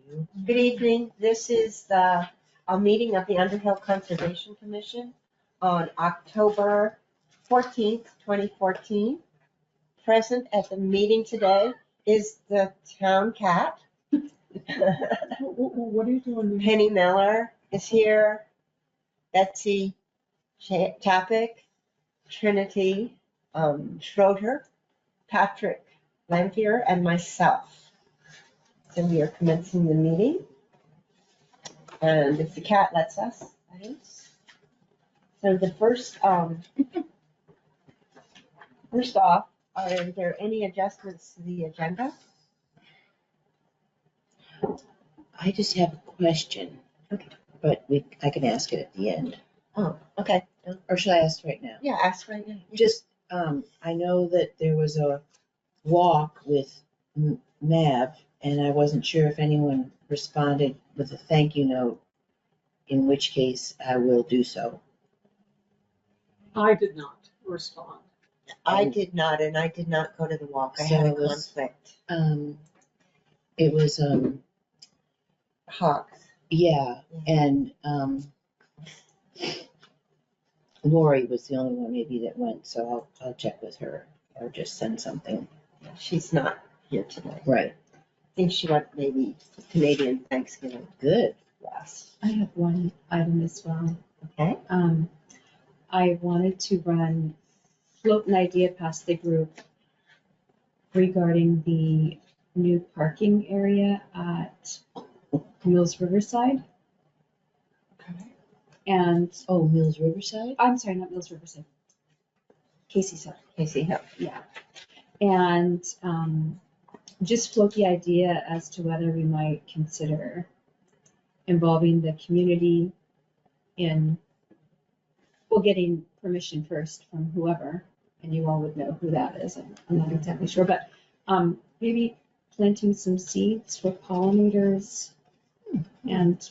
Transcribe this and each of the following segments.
Good evening. This is a meeting of the Underhill Conservation Commission on October 14th, 2014. Present at the meeting today is the town cat. What are you doing? Penny Miller is here. Betsy Chapik, Trinity Schroeder, Patrick Lampier, and myself. So we are commencing the meeting. And if the cat lets us, that is. So the first off, are there any adjustments to the agenda? I just have a question. Okay. But I can ask it at the end. Oh, okay. Or should I ask right now? Yeah, ask right now. Just, I know that there was a walk with Mav, and I wasn't sure if anyone responded with a thank you note, in which case I will do so. I did not respond. I did not, and I did not go to the walk. I So had a it was- conflict. It was, Hawks. yeah, and Lori was the only one maybe that went, so I'll check with her or just send something. She's not here tonight. Right, I think she went maybe Canadian Thanksgiving good. last. I have one item as well. Okay. I wanted to float an idea past the group regarding the new parking area at Mills Riverside. And, Oh, Mills Riverside? I'm sorry, not Mills Riverside. Casey's Hill. Casey Hill. Yeah. And just float the idea as to whether we might consider involving the community in, well, getting permission first from whoever, and you all would know who that is. I'm not exactly sure, but maybe planting some seeds for pollinators and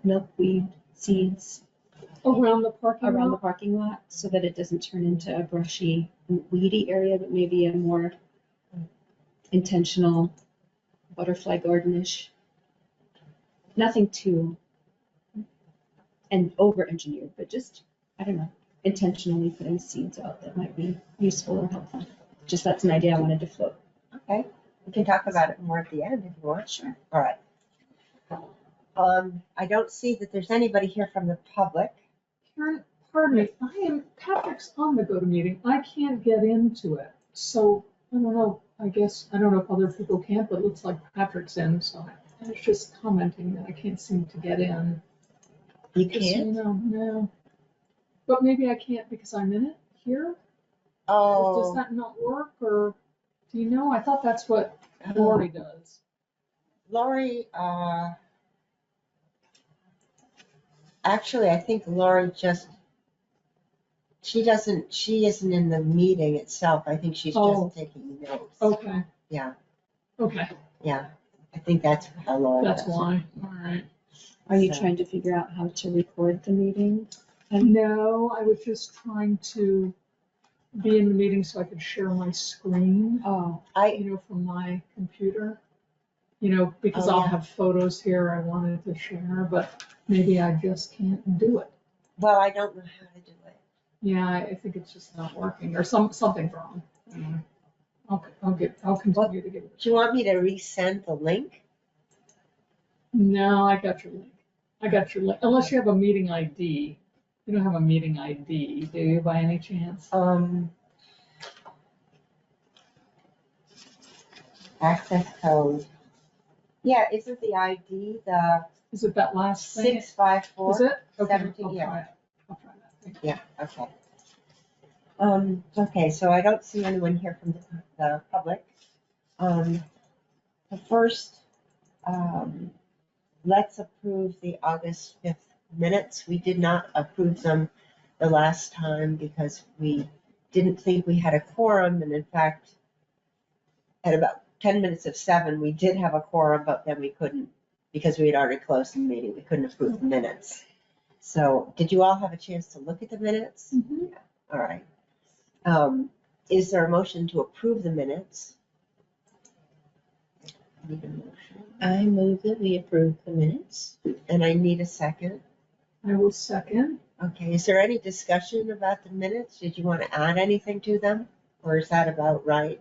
milkweed seeds Around the parking around the lot? parking lot so that it doesn't turn into a brushy, weedy area, but maybe a more intentional butterfly gardenish. Nothing too and over-engineered, but just, I don't know, intentionally putting seeds out that might be useful or helpful. Just that's an idea I wanted to float. Okay. We can talk about it more at the end if you want. Sure. All right. I don't see that there's anybody here from the public. Karen, pardon me, Patrick's on the GoToMeeting. I can't get into it. So, I don't know, I don't know if other people can't, but it looks like Patrick's in, so I was just commenting that I can't seem to get in. You Just so you can't? know, no. But maybe I can't because I'm in it here? Does Oh, that not work, or, do you know? I thought that's what Lori does. Lori, actually, I think Lori she isn't in the meeting itself. I think she's Oh. just taking notes. Okay, Yeah, okay, yeah. I think that's how Lori that's does it. why, all right. Are you So- trying to figure out how to record the meeting? No, I was just trying to be in the meeting so I could share my screen, Oh, from my computer. Because Oh, I'll yeah. have photos here I wanted to share, but maybe I just can't do it. Well, I don't know how to do it. Yeah, I think it's just not working, or something's wrong. I'll continue to give it. Do you want me to resend the link? No, I got your link. Unless you have a meeting ID. You don't have a meeting ID, do you, by any chance? Access code. Yeah, isn't the ID the Is it that last thing? 654? Is it? Okay, 17, I'll yeah. try it. I'll try that. Thank you. Yeah, okay. Okay, so I don't see anyone here from the public. The first, let's approve the August 5th minutes. We did not approve them the last time because we didn't think we had a quorum, and in fact, at about 10 minutes of 7, we did have a quorum, but then we couldn't, because we had already closed the meeting, we couldn't approve the minutes. So, did you all have a chance to look at the minutes? Mhm. All right. Is there a motion to approve the minutes? Need a motion. I move that we approve the minutes. And I need a second. I will second. Okay, is there any discussion about the minutes? Did you want to add anything to them? Or is that about right?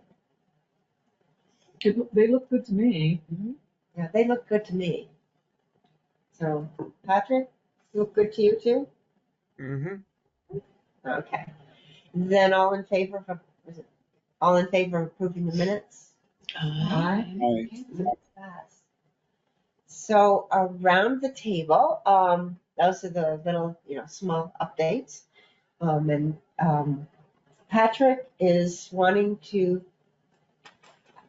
They look good to me. Yeah, they look good to me. So, Patrick, look good to you too? Mm-hmm. Okay. Then all in favor of, all in favor of approving the minutes? Aye. Okay, minutes pass. So around the table, those are the little, small updates. Patrick is wanting to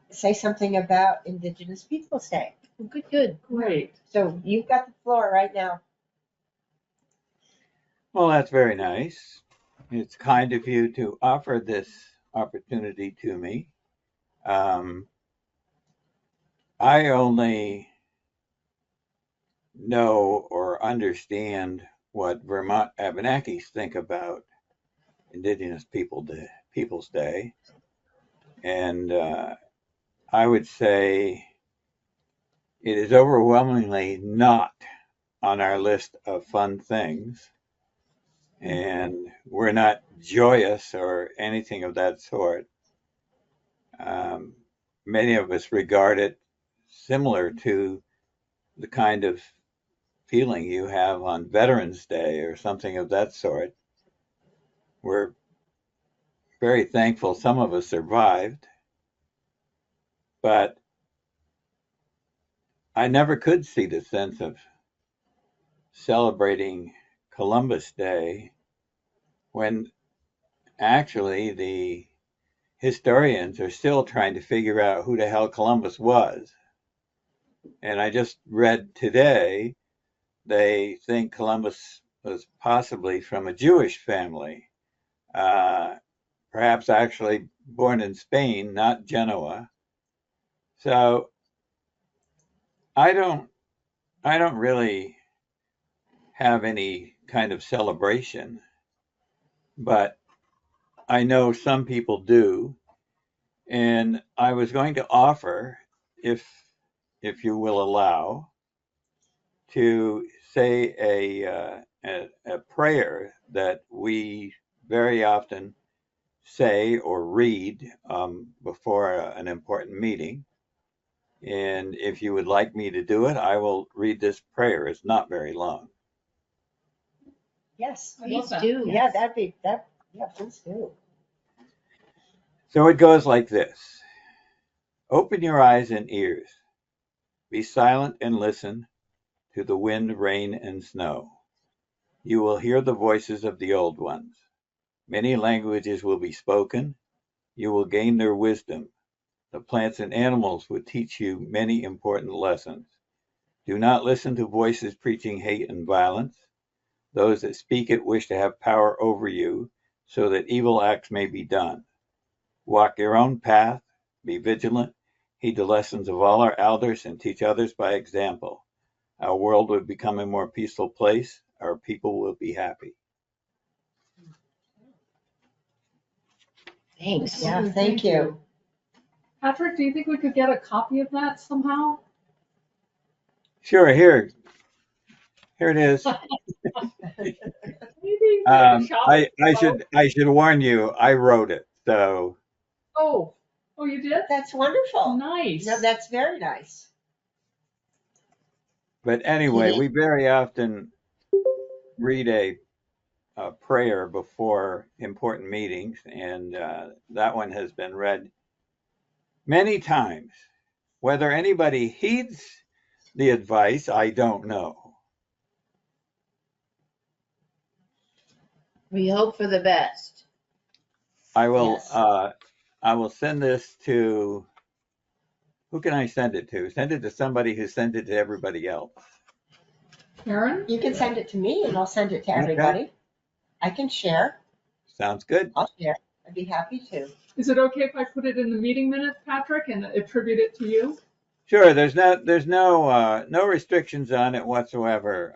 say something about Indigenous Peoples' Day. Good, good. Great. So you've got the floor right now. Well, that's very nice. It's kind of you to offer this opportunity to me. I only know or understand what Vermont Abenakis think about Indigenous Peoples' Day. And I would say it is overwhelmingly not on our list of fun things. And we're not joyous or anything of that sort. Many of us regard it similar to the kind of feeling you have on Veterans Day or something of that sort. We're very thankful some of us survived, but I never could see the sense of celebrating Columbus Day when actually the historians are still trying to figure out who the hell Columbus was. And I just read today they think Columbus was possibly from a Jewish family, perhaps actually born in Spain, not Genoa. So I don't really have any kind of celebration, but I know some people do, and I was going to offer, if you will allow, to say a prayer that we very often say or read before an important meeting. And if you would like me to do it, I will read this prayer. It's not very long. Yes, I please love that. do. Yes. Yeah, yeah, please do. So it goes like this. Open your eyes and ears. Be silent and listen to the wind, rain, and snow. You will hear the voices of the old ones. Many languages will be spoken. You will gain their wisdom. The plants and animals will teach you many important lessons. Do not listen to voices preaching hate and violence. Those that speak it wish to have power over you so that evil acts may be done. Walk your own path, be vigilant, heed the lessons of all our elders, and teach others by example. Our world will become a more peaceful place. Our people will be happy. Thanks. Yeah, Okay, thank you. Patrick, do you think we could get a copy of that somehow? Sure, here it is. Maybe like a shop. I should warn you, I wrote it. So, Oh, you did? That's wonderful. Nice. No, that's very nice. but anyway, we very often read a prayer before important meetings, and that one has been read many times. Whether anybody heeds the advice, I don't know. We hope for the best. I will Yes. I will send this to, who can I send it to? Send it to somebody who sent it to everybody else. Karen? You can send it to me and I'll send it to Okay. everybody. I can share. Sounds good. I'll share. I'd be happy to. Is it okay if I put it in the meeting minutes, Patrick, and attribute it to you? Sure. There's no restrictions on it whatsoever.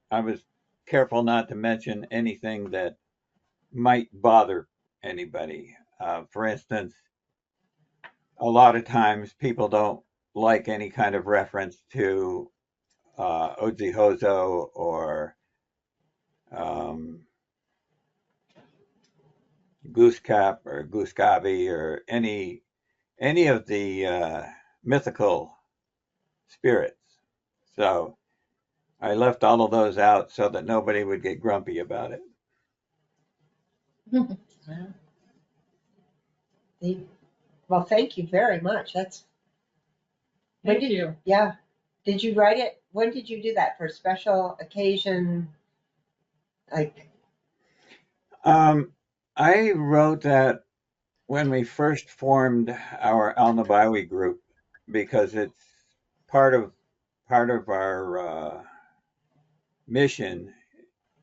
I was careful not to mention anything that might bother anybody. For instance, a lot of times people don't like any kind of reference to Odzihozo or Glooskap or Glooskabi or any of the mythical spirits. So I left all of those out so that nobody would get grumpy about it. Well, thank you very much. That's, Thank you. yeah. Did you write it? When did you do that? For a special occasion? Like, I wrote that when we first formed our Alnabawi group because it's part of our mission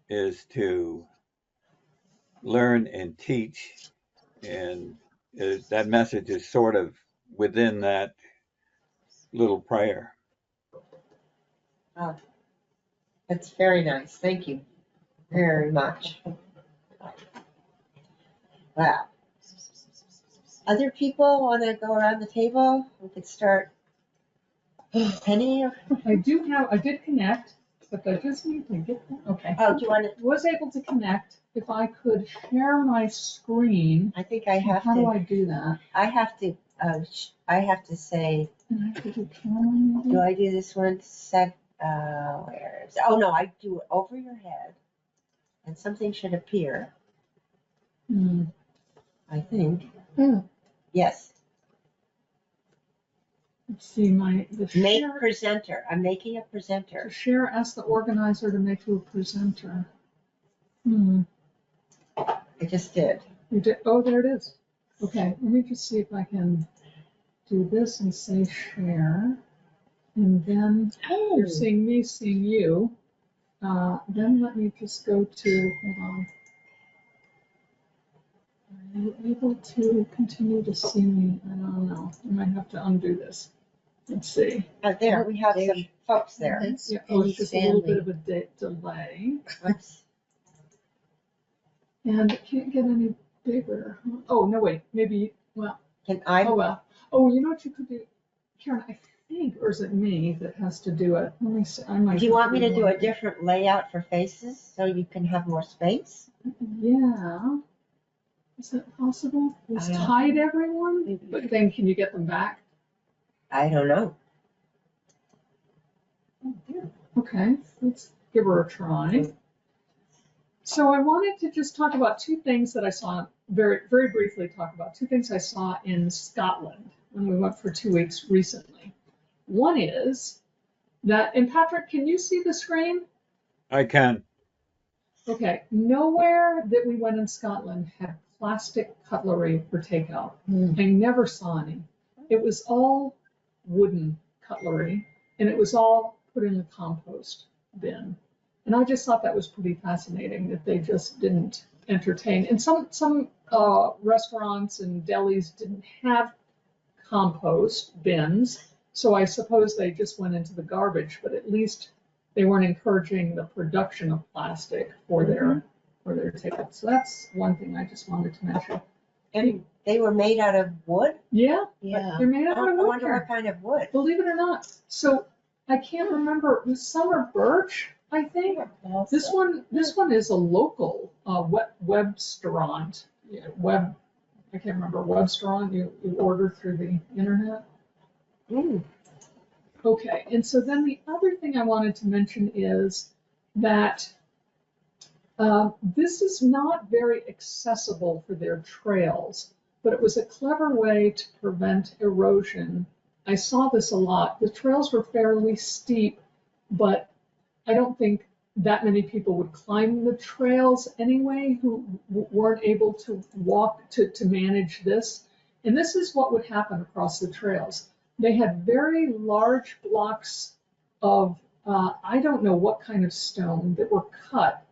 is to learn and teach, and that message is sort of within that little prayer. that's very nice. Thank you very much. Wow. Other people want to go around the table? We could start. Penny? I did connect, but I just need to get that. Okay. Oh, do you want to? Was able to connect. If I could share my screen, I think I have how do to. I do that? I have to say, And I have to do camera maybe? do I do this one? Where is it? Oh, no, I do it over your head. And something should appear, Hmm. I think. Hmm. Yes. Let's see, the Make share, presenter. I'm making a to presenter. share, ask the organizer to make you a presenter. I just did. You did, oh, there it is. Okay, let me just see if I can do this and say share. And then you're seeing me, seeing you. Then let me just go to, hold on. Are you able to continue to see me? I don't know. I might have to undo this. Let's see. There, we have some folks there. That's Yeah, oh, it's Penny's just a little bit family. of a delay. Oops. And it can't get any bigger. Oh, no, wait, maybe, well, Can I? oh, well. Oh, you know what you could do? Karen, I think, or is it me that has to do it? Let me see, I might. Do you want me to do one. a different layout for faces so you can have more space? Yeah. Is that possible? Let's I don't know. hide everyone, but then can you get them back? I don't know. Okay, let's give her a try. So I wanted to just talk about two things that I saw, very, very briefly talk about two things I saw in Scotland when we went for 2 weeks recently. One is that, and Patrick, can you see the screen? I can. Okay, nowhere that we went in Scotland had plastic cutlery for takeout. I never saw any. It was all wooden cutlery, and it was all put in the compost bin. And I just thought that was pretty fascinating that they just didn't entertain. And some restaurants and delis didn't have compost bins, so I suppose they just went into the garbage. But at least they weren't encouraging the production of plastic for their takeout. So that's one thing I just wanted to mention. And they were made out of wood? Yeah, Yeah. they're made out I of wonder wood. what kind of wood. Believe it or not. So I can't remember. It was summer birch, I think. This one is a local web-restaurant. Yeah, I can't remember, web-restaurant. You order through the internet. Okay, and so then the other thing I wanted to mention is that this is not very accessible for their trails, but it was a clever way to prevent erosion. I saw this a lot. The trails were fairly steep, but I don't think that many people would climb the trails anyway who weren't able to walk to manage this. And this is what would happen across the trails. They had very large blocks of, I don't know what kind of stone that were cut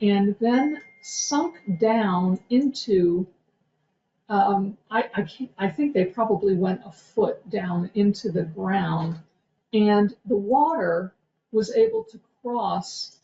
and then sunk down into, I think they probably went a foot down into the ground, and the water was able to cross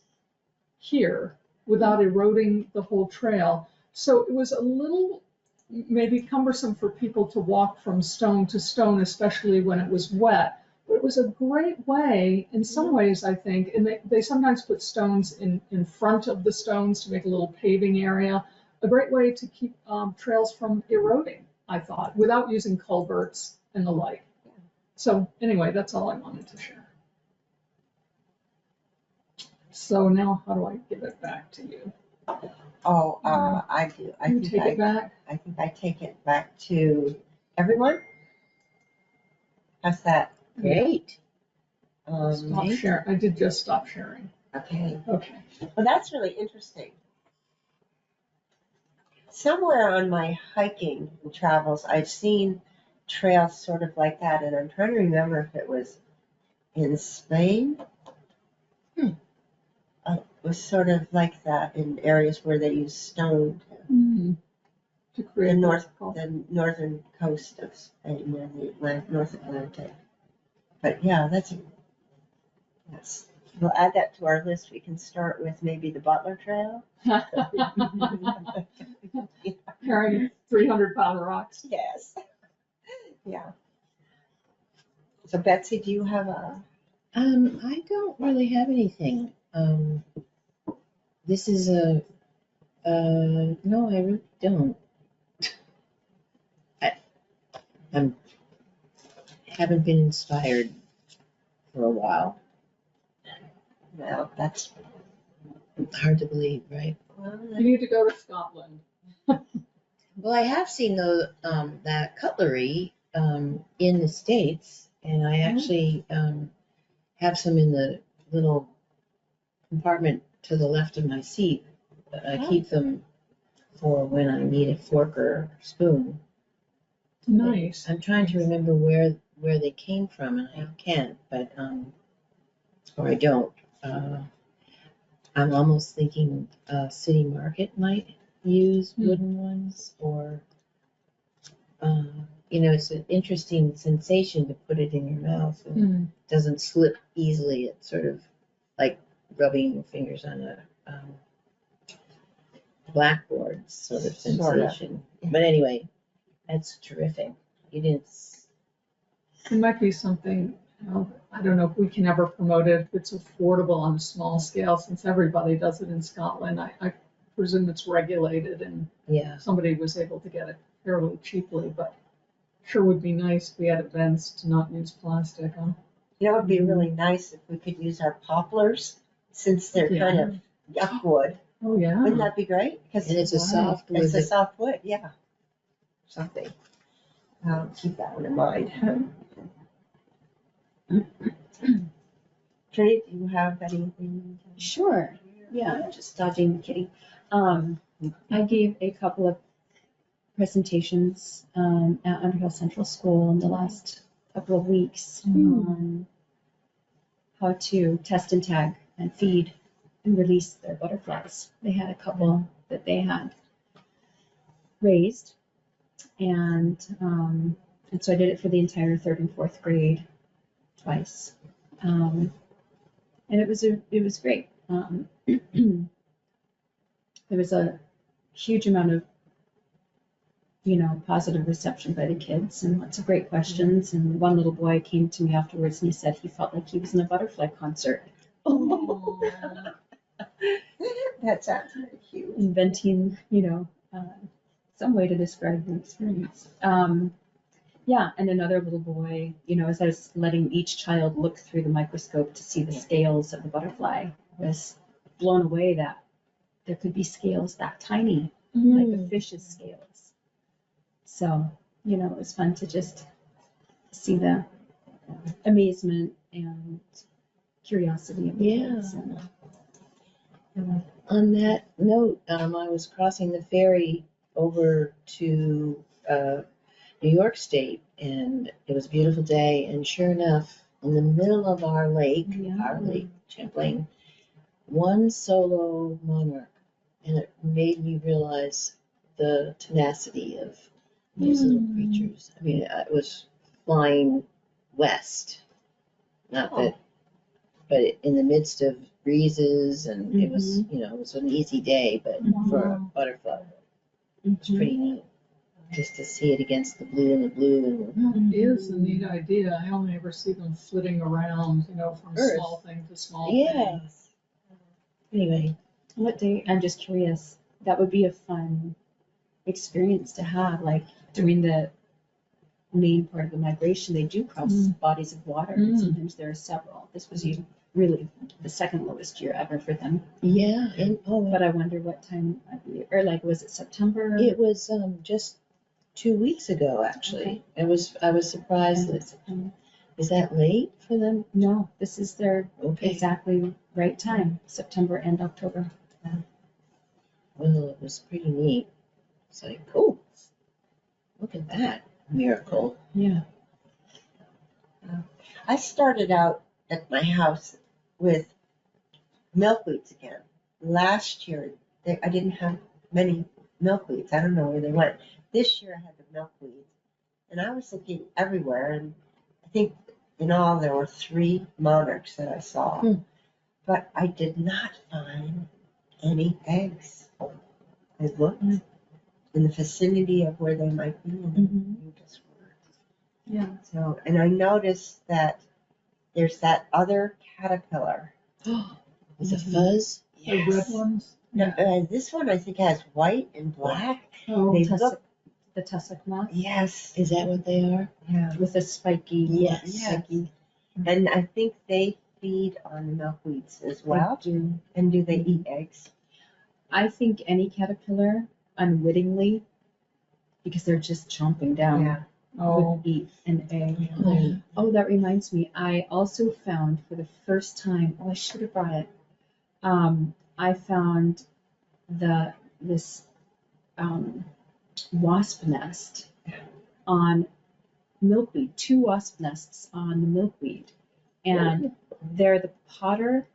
here without eroding the whole trail. So it was a little maybe cumbersome for people to walk from stone to stone, especially when it was wet. But it was a great way, in some ways, I think, and they sometimes put stones in front of the stones to make a little paving area. A great way to keep trails from eroding, I thought, without using culverts and the like. So anyway, that's all I wanted to share. So now how do I give it back to you? Oh, I do. I You think take it back? I think I take it back to everyone. How's that? Great. Stop sharing. I did just stop sharing. Okay. Okay. Well, that's really interesting. Somewhere on my hiking travels, I've seen trails sort of like that, and I'm trying to remember if it was in Spain. It was sort of like that in areas where they use stone To create the northern coast of Spain and the North Atlantic. But yeah, yes. We'll add that to our list. We can start with maybe the Butler Trail. carrying 300-pound rocks. Yes. Yeah. So Betsy, do you have a? I don't really have anything. This is no, I really don't. I'm haven't been inspired for a while. Well, that's. Hard to believe, right? You need to go to Scotland. Well, I have seen that cutlery in the States, and I actually have some in the little compartment to the left of my seat. I keep them for when I need a fork or spoon. Nice. I'm trying to remember where they came from, and I can't, but or I don't. I'm almost thinking City Market might use wooden ones, or it's an interesting sensation to put it in your mouth, and it doesn't slip easily. It's sort of like rubbing your fingers on a blackboard sort of sensation. But anyway, that's terrific. You didn't. It might be something, I don't know if we can ever promote it, if it's affordable on a small scale, since everybody does it in Scotland. I presume it's regulated and somebody was able to get it fairly cheaply, but sure would be nice if we had events to not use plastic, huh? You know, it would be really nice if we could use our poplars, since they're kind of yuck wood. Oh, yeah. Wouldn't that be great? And it's a soft wood. It's a soft wood, yeah. Something. I'll keep that one in mind. Trinity, do you have anything? Sure. Yeah, just dodging the kitty. I gave a couple of presentations at Underhill Central School in the last couple of weeks on how to test and tag and feed and release their butterflies. They had a couple that they had raised, and so I did it for the entire 3rd and 4th grade twice, and it was great. There was a huge amount of positive reception by the kids and lots of great questions. And one little boy came to me afterwards and he said he felt like he was in a butterfly concert. Oh. That sounds very cute. Inventing, some way to describe the experience. Yeah, and another little boy, as I was letting each child look through the microscope to see the scales of the butterfly, was blown away that there could be scales that tiny, like a fish's scales. So, it was fun to just see the amazement and curiosity of the kids. On that note, I was crossing the ferry over to New York State, and it was a beautiful day, and sure enough, in the middle of our lake, Champlain, one solo monarch, and it made me realize the tenacity of these little creatures. I mean, it was flying west, not that, but in the midst of breezes, and it was, it was an easy day, but for a butterfly, it was pretty neat. just to see it against the blue and the blue and It is a neat idea. I only ever see them flitting around, from Earth. small thing to small yeah. thing. Anyway, What day, I'm just curious, that would be a fun experience to have, like during the main part of the migration, they do cross bodies of water, and sometimes there are several. This was really the second lowest year ever for them, yeah, and but I wonder what time of year, or like, was it September? it was just 2 weeks ago, actually. I was surprised that, September. is that late for them? No, this is their Okay. exactly right time, September and October. Well, it was pretty neat. It's like, oh, look at that miracle. Yeah. I started out at my house with milkweeds again. Last year, I didn't have many milkweeds. I don't know where they went. This year I had the milkweeds, and I was looking everywhere, and I think in all there were 3 monarchs that I saw, but I did not find any eggs. I looked in the vicinity of where they might be, and they just weren't. Yeah. So, and I noticed that there's that other caterpillar. With the fuzz? The red ones? No, this one I think has white and black. Oh, They Tussock, look, the tussock moth yes, Is that what they are? yeah. with a spiky. Yes. Spiky. And I think they feed on milkweeds as They well. do. And do they eat eggs? I think any caterpillar unwittingly, because they're just chomping down, Yeah. Oh, would eat an egg. Oh. Oh, that reminds me. I also found for the first time. Oh, I should have brought it. I found this wasp nest on milkweed. 2 wasp nests on the milkweed, and they're the potter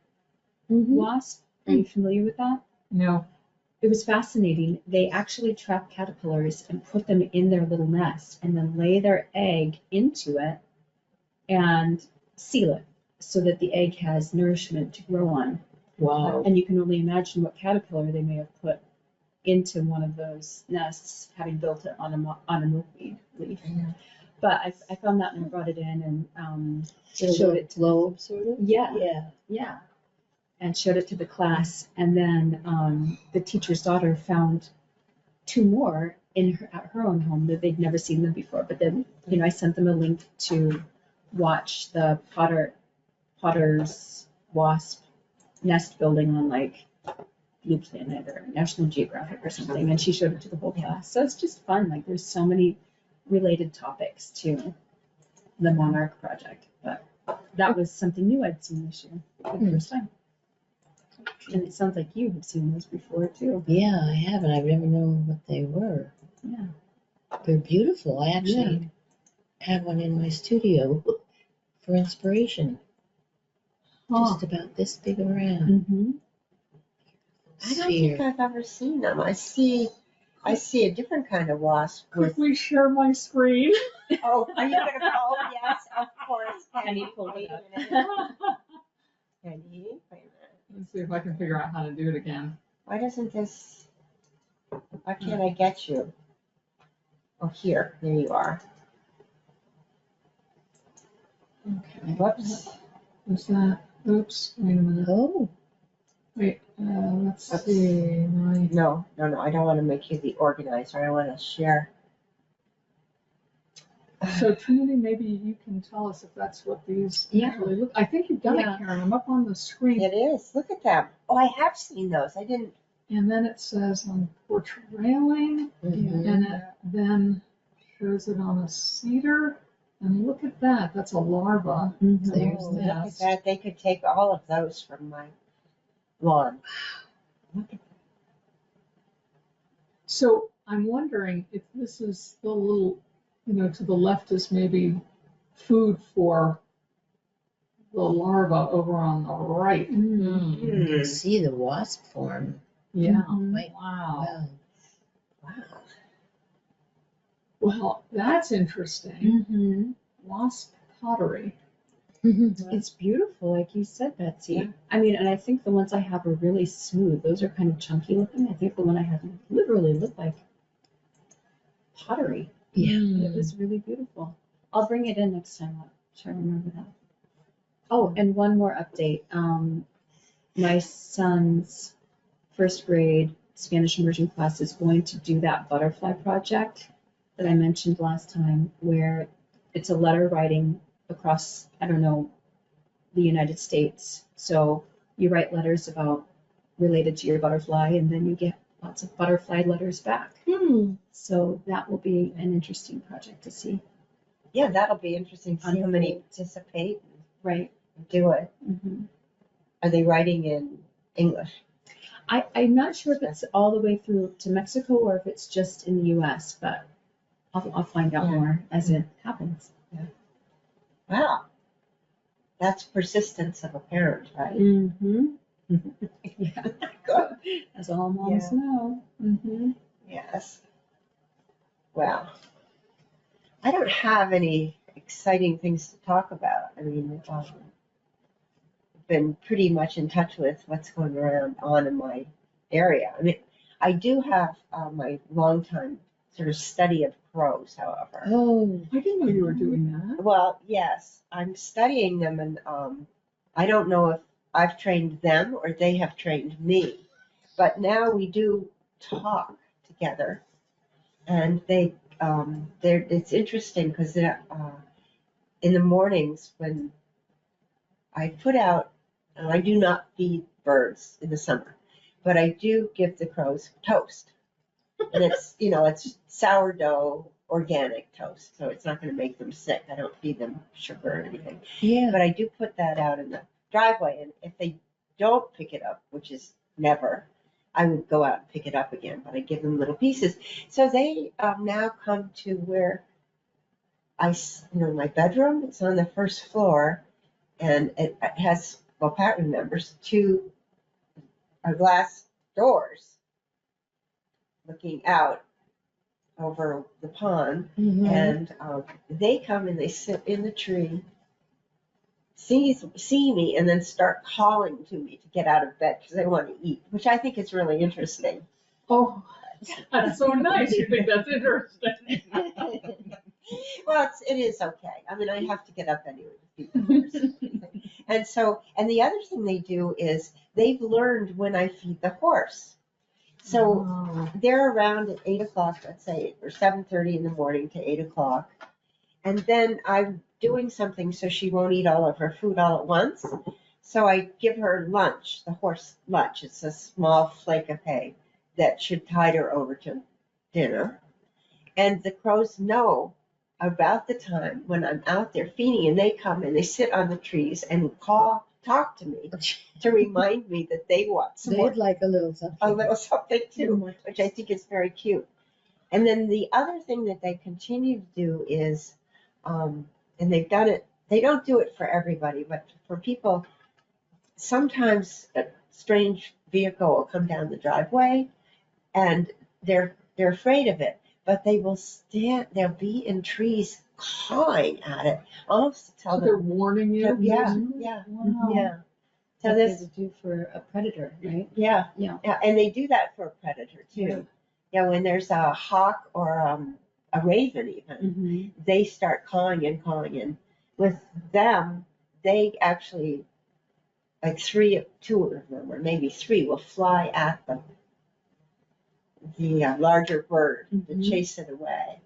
wasp. Are you familiar with that? no. It was fascinating. They actually trap caterpillars and put them in their little nest and then lay their egg into it and seal it so that the egg has nourishment to grow on. Wow. And you can only imagine what caterpillar they may have put into one of those nests, having built it on a milkweed leaf. But I found that and I brought it in and showed it to globe, sort of? Yeah. Yeah. Yeah. And showed it to the class. And then the teacher's daughter found 2 more at her own home that they'd never seen them before. But then, I sent them a link to watch the Potter's wasp nest building on like Blue Planet or National Geographic or something. And she showed it to the whole class. So it's just fun. Like there's so many related topics to the Monarch project. But that was something new I'd seen this year for the first time. And it sounds like you have seen those before too. Yeah, I haven't. I've never known what they were. Yeah. They're beautiful. I actually have one in my studio for inspiration. Just about this big around. Mm-hmm. I don't think I've ever seen them. I see a different kind of wasp with. Could we share my screen? Oh, are you gonna call? Yes, of course. Penny pulled it up. Penny, wait a minute. Let's see if I can figure out how to do it again. Why can't I get you? Oh, here you are. Okay. Whoops. What's that? Oops, wait a minute. Oh, Wait, let's see. No, I don't want to make you the organizer. I want to share. So Trinity, maybe you can tell us if that's what these actually look. I think you've done it, Yeah. Karen. I'm up on the screen. It is. Look at them. Oh, I have seen those. I didn't. And then it says on portraying, and it then shows it on a cedar. And look at that. That's a larva. There's Oh, the look at nest. that. They could take all of those from my lawn. Look at So I'm wondering if this is the little, to the left is maybe food for the larva over on the right. you can see the wasp form. Yeah. Quite Wow. well. wow. Well, that's interesting. Mm-hmm. Wasp pottery. It's beautiful, like you said, Betsy. Yeah. I mean, and I think the ones I have are really smooth. Those are kind of chunky looking. I think the one I have literally look like pottery. It was really beautiful. I'll bring it in next time. I'll try to remember that. Oh, and one more update. My son's first grade Spanish immersion class is going to do that butterfly project that I mentioned last time, where it's a letter writing across, I don't know, the United States. So you write letters about related to your butterfly, and then you get lots of butterfly letters back. So that will be an interesting project to see. Yeah, that'll be interesting to see how many participate Right. and do it. Mm-hmm. Are they writing in English? I'm not sure if it's all the way through to Mexico or if it's just in the US, but I'll find out Yeah. more as it happens. Wow. That's persistence of a parent, right? Mm-hmm. Yeah. Good. As all moms Yeah. know. Mm-hmm. Yes. Wow. I don't have any exciting things to talk about. I mean, I've been pretty much in touch with what's going on in my area. I mean, I do have my longtime sort of study of crows, however. Oh. I didn't know you were doing that. Well, yes, I'm studying them, and I don't know if I've trained them or they have trained me. But now we do talk together, and it's interesting because in the mornings when I put out, and I do not feed birds in the summer, but I do give the crows toast. And it's sourdough organic toast, so it's not going to make them sick. I don't feed them sugar or anything. Yeah. But I do put that out in the driveway, and if they don't pick it up, which is never, I would go out and pick it up again, but I give them little pieces. So they now come to where my bedroom, it's on the first floor, and it has, well, Pat remembers, two glass doors looking out over the pond. Mm-hmm. And they come and they sit in the tree, see me, and then start calling to me to get out of bed because they want to eat, which I think is really interesting. Oh, that's so nice. You think that's interesting. Well, it is okay. I mean, I have to get up anyway to feed the horse. And the other thing they do is they've learned when I feed the horse. So they're around at 8 o'clock, let's say, or 7:30 in the morning to 8 o'clock. And then I'm doing something so she won't eat all of her food all at once. So I give her lunch, the horse lunch. It's a small flake of hay that should tide her over to dinner. And the crows know about the time when I'm out there feeding, and they come and they sit on the trees and talk to me to remind me that they want some more, They'd like a little something. a little something too, which I think is very cute. And then the other thing that they continue to do is, and they've done it, they don't do it for everybody, but for people, sometimes a strange vehicle will come down the driveway and they're afraid of it, but they will they'll be in trees cawing at it, almost to tell So they're them, warning you? yeah. Wow. yeah. So Like this, they would do for a predator, right? yeah, Yeah. and they do that for a predator too. Yeah, when there's a hawk or a raven even, Mm-hmm. they start calling and with them, they actually, like two of them, or maybe three, will fly at the larger bird to Mhm. chase it away.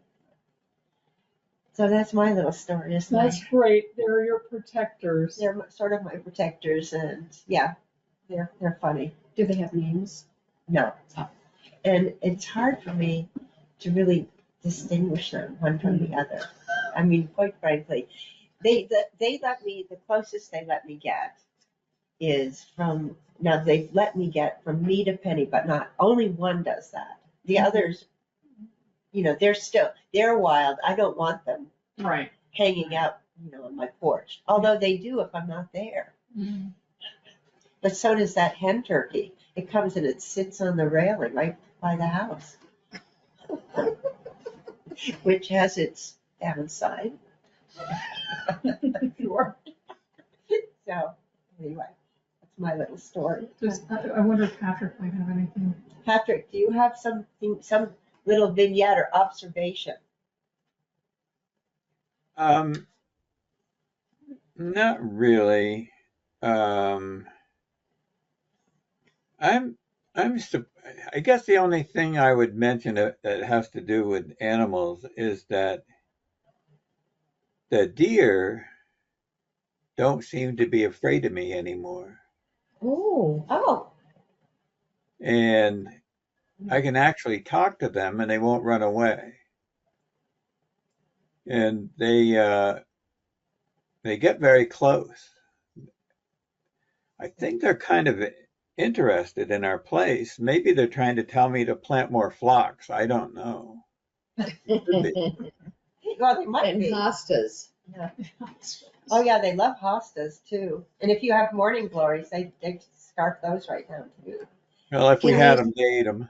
So that's my little story. That's great. They're your protectors. They're sort of my protectors, and yeah, they're funny. Do they have names? No, and it's hard for me to really distinguish them one from the other. I mean, quite frankly, they let me, the closest they let me get is they've let me get from me to Penny, but not only one does that. The others, they're wild. I don't want them Right. hanging out, on my porch. Although they do if I'm not there. But so does that hen turkey. It comes and it sits on the railing right by the house, which has its downside. Sure. So anyway, that's my little story. I wonder if Patrick might have anything. Patrick, do you have something, some little vignette or observation? Not really. I'm, I guess the only thing I would mention that has to do with animals is that the deer don't seem to be afraid of me anymore. Oh, And I can actually talk to them and they won't run away. And they get very close. I think they're kind of interested in our place. Maybe they're trying to tell me to plant more phlox. I don't know. Could be. well, they might And be. hostas. Yeah. Oh, yeah, they love hostas too. And if you have morning glories, they scarf those right down too. Well, if we Can had you- them, they ate them.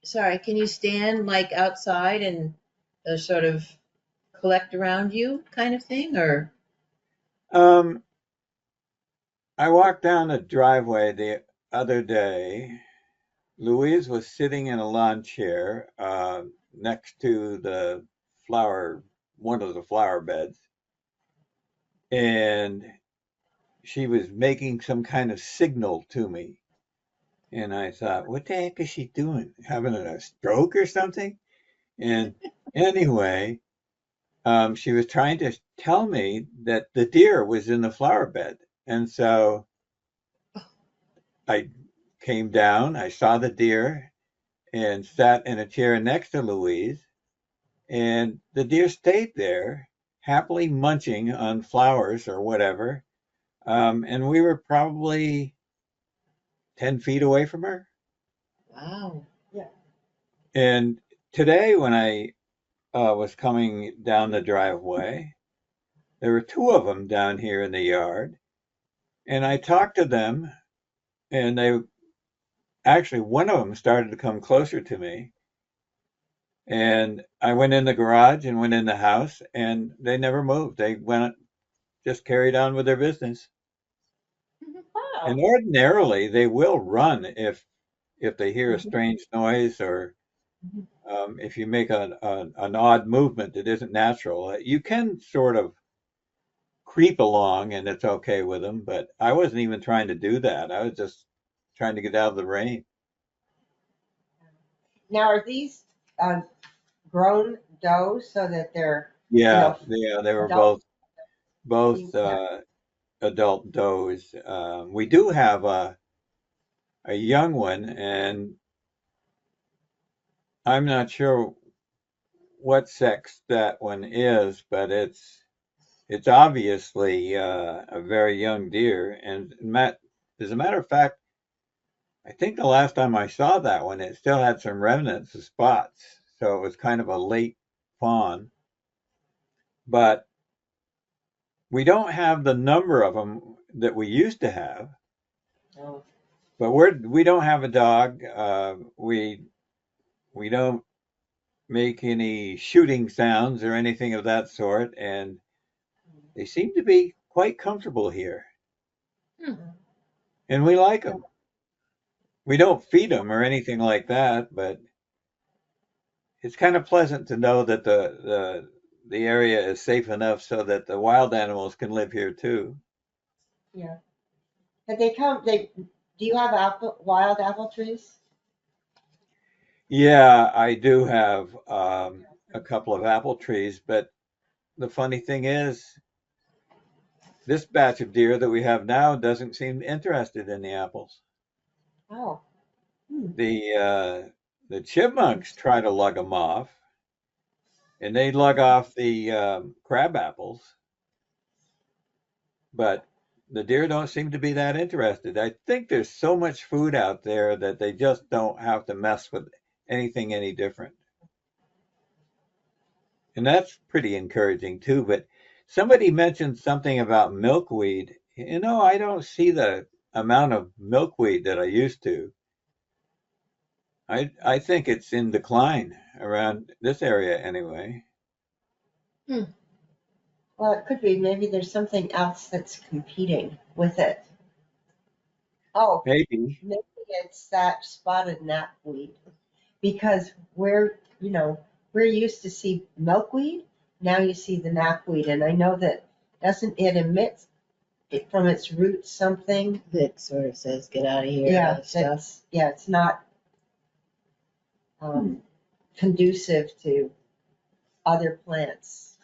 Sorry, can you stand like outside and sort of collect around you kind of thing, or? I walked down the driveway the other day. Louise was sitting in a lawn chair next to the one of the flower beds, and she was making some kind of signal to me. And I thought, what the heck is she doing? Having a stroke or something? And anyway, she was trying to tell me that the deer was in the flower bed. And so I came down, I saw the deer and sat in a chair next to Louise. And the deer stayed there, happily munching on flowers or whatever. And we were probably 10 feet away from her. Wow. And today, when I was coming down the driveway, there were two of them down here in the yard. And I talked to them, and one of them started to come closer to me. And I went in the garage and went in the house, and they never moved. They just carried on with their business. Wow. And ordinarily, they will run if they hear a strange noise or if you make an odd movement that isn't natural. You can sort of creep along, and it's okay with them. But I wasn't even trying to do that. I was just trying to get out of the rain. Now, are these grown does so that they're Yeah, know, they were adult? both adult does. We do have a young one, and I'm not sure what sex that one is, but it's obviously a very young deer. And as a matter of fact, I think the last time I saw that one, it still had some remnants of spots, so it was kind of a late fawn. But we don't have the number of them that we used to have. Oh. But we don't have a dog. We don't make any shooting sounds or anything of that sort, and they seem to be quite comfortable here. And we like them. We don't feed them or anything like that, but it's kind of pleasant to know that the area is safe enough so that the wild animals can live here too. Yeah. Have they come? Do you have wild apple trees? Yeah, I do have a couple of apple trees, but the funny thing is, this batch of deer that we have now doesn't seem interested in the apples. Oh. The chipmunks try to lug them off, and they lug off the crab apples, but the deer don't seem to be that interested. I think there's so much food out there that they just don't have to mess with anything any different. And that's pretty encouraging too. But somebody mentioned something about milkweed. I don't see the amount of milkweed that I used to. I think it's in decline around this area anyway. Well, it could be. Maybe there's something else that's competing with it. Oh, Maybe. maybe it's that spotted knapweed. because we're used to see milkweed, now you see the knapweed, and I know that doesn't it emit it from its roots something? That sort of says, get out of here, Yeah, other stuff. it's not conducive to other plants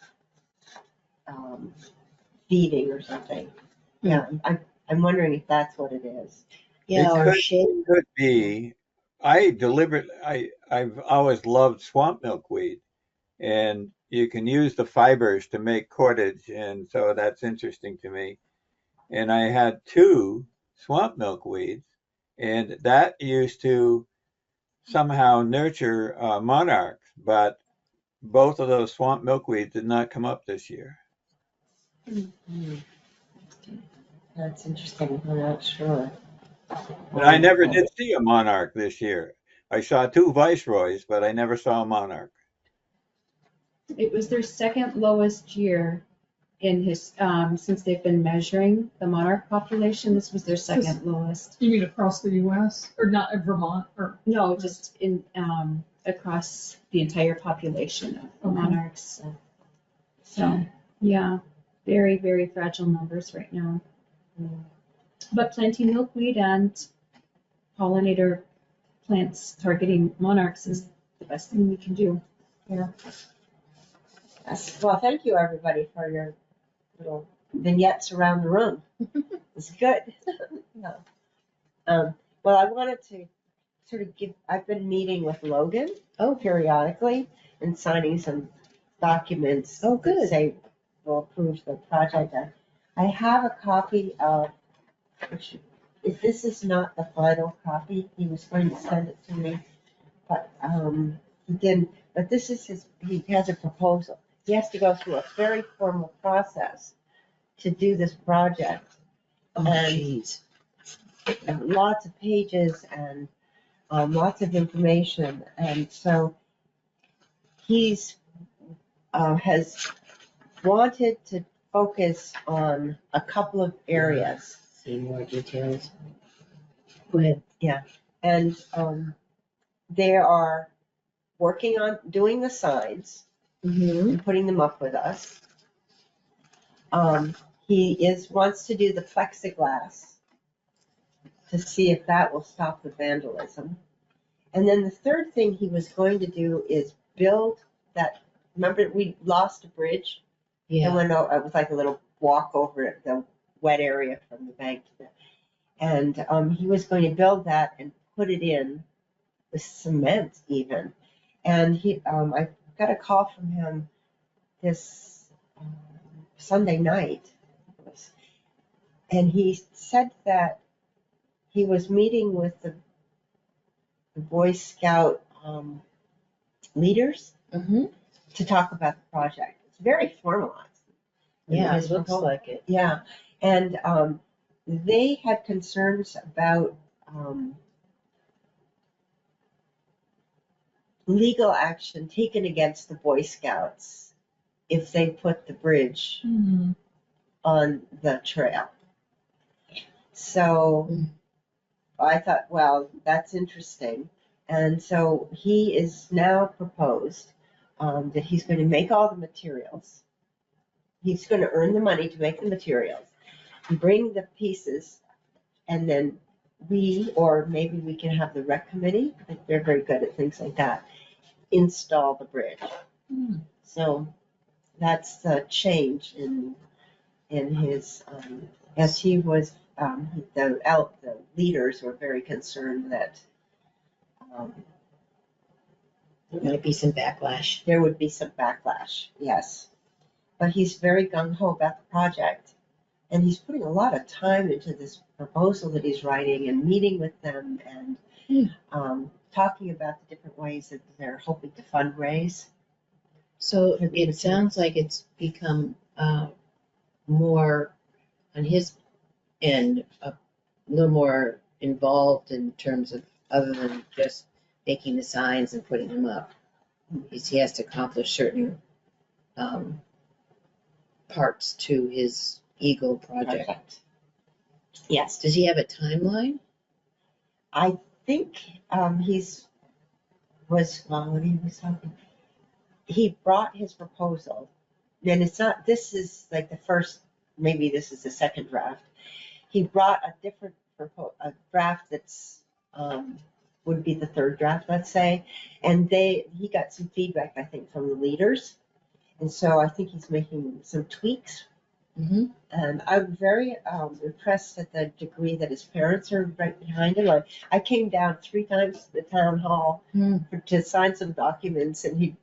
feeding or something. Yeah, I'm wondering if that's what it is. Yeah, or shade. It could be. I've always loved swamp milkweed, and you can use the fibers to make cordage, and so that's interesting to me. And I had 2 swamp milkweeds, and that used to somehow nurture monarchs, but both of those swamp milkweeds did not come up this year. That's interesting, I'm not sure. And I never did see a monarch this year. I saw 2 viceroys, but I never saw a monarch. It was their second lowest year in his, since they've been measuring the monarch population. This was their second lowest. You mean across the US, or not in Vermont, or? No, just in, across the entire population of monarchs. So, yeah, very, very fragile numbers right now. But planting milkweed and pollinator plants targeting monarchs is the best thing we can do. Yes. Well, thank you, everybody, for your little vignettes around the room. It's good. Yeah. Well, I wanted to sort of I've been meeting with Logan periodically and signing some documents. Oh, good. That say will approve the project. I have a copy of, if this is not the final copy, he was going to send it to me, but he didn't. But this is he has a proposal. He has to go through a very formal process to do this project. Oh, jeez. And lots of pages and lots of information. And so he's has wanted to focus on a couple of areas. See more details. Go ahead. Yeah. And they are working on doing the signs and putting them up with us. He wants to do the plexiglass to see if that will stop the vandalism. And then the third thing he was going to do is build that, remember we lost a bridge? Yeah. And it was like a little walk over the wet area from the bank. And he was going to build that and put it in with cement even. And I got a call from him this Sunday night. And he said that he was meeting with the Boy Scout leaders to talk about the project. It's very formalized. Yeah, it looks like it. Yeah, and they had concerns about legal action taken against the Boy Scouts if they put the bridge on the trail. So I thought, well, that's interesting. And so he is now proposed that he's going to make all the materials. He's going to earn the money to make the materials, bring the pieces, and then or maybe we can have the rec committee, they're very good at things like that, install the bridge. So that's the change in his, as he was, the leaders were very concerned that There might be some backlash. there would be some backlash, yes. But he's very gung-ho about the project. And he's putting a lot of time into this proposal that he's writing and meeting with them and talking about the different ways that they're hoping to fundraise. So it sounds like it's become more on his end, a little more involved in terms of other than just making the signs and putting them up. He has to accomplish certain parts to his Eagle project. Yes. Does he have a timeline? I think he's was, well, when he was talking, he brought his proposal, and it's not, this is like the first, maybe this is the second draft. He brought a different a draft that's, would be the third draft, let's say, and he got some feedback, I think, from the leaders. And so I think he's making some tweaks. Mhm. And I'm very impressed at the degree that his parents are right behind him. I came down 3 times to the town hall to sign some documents, and he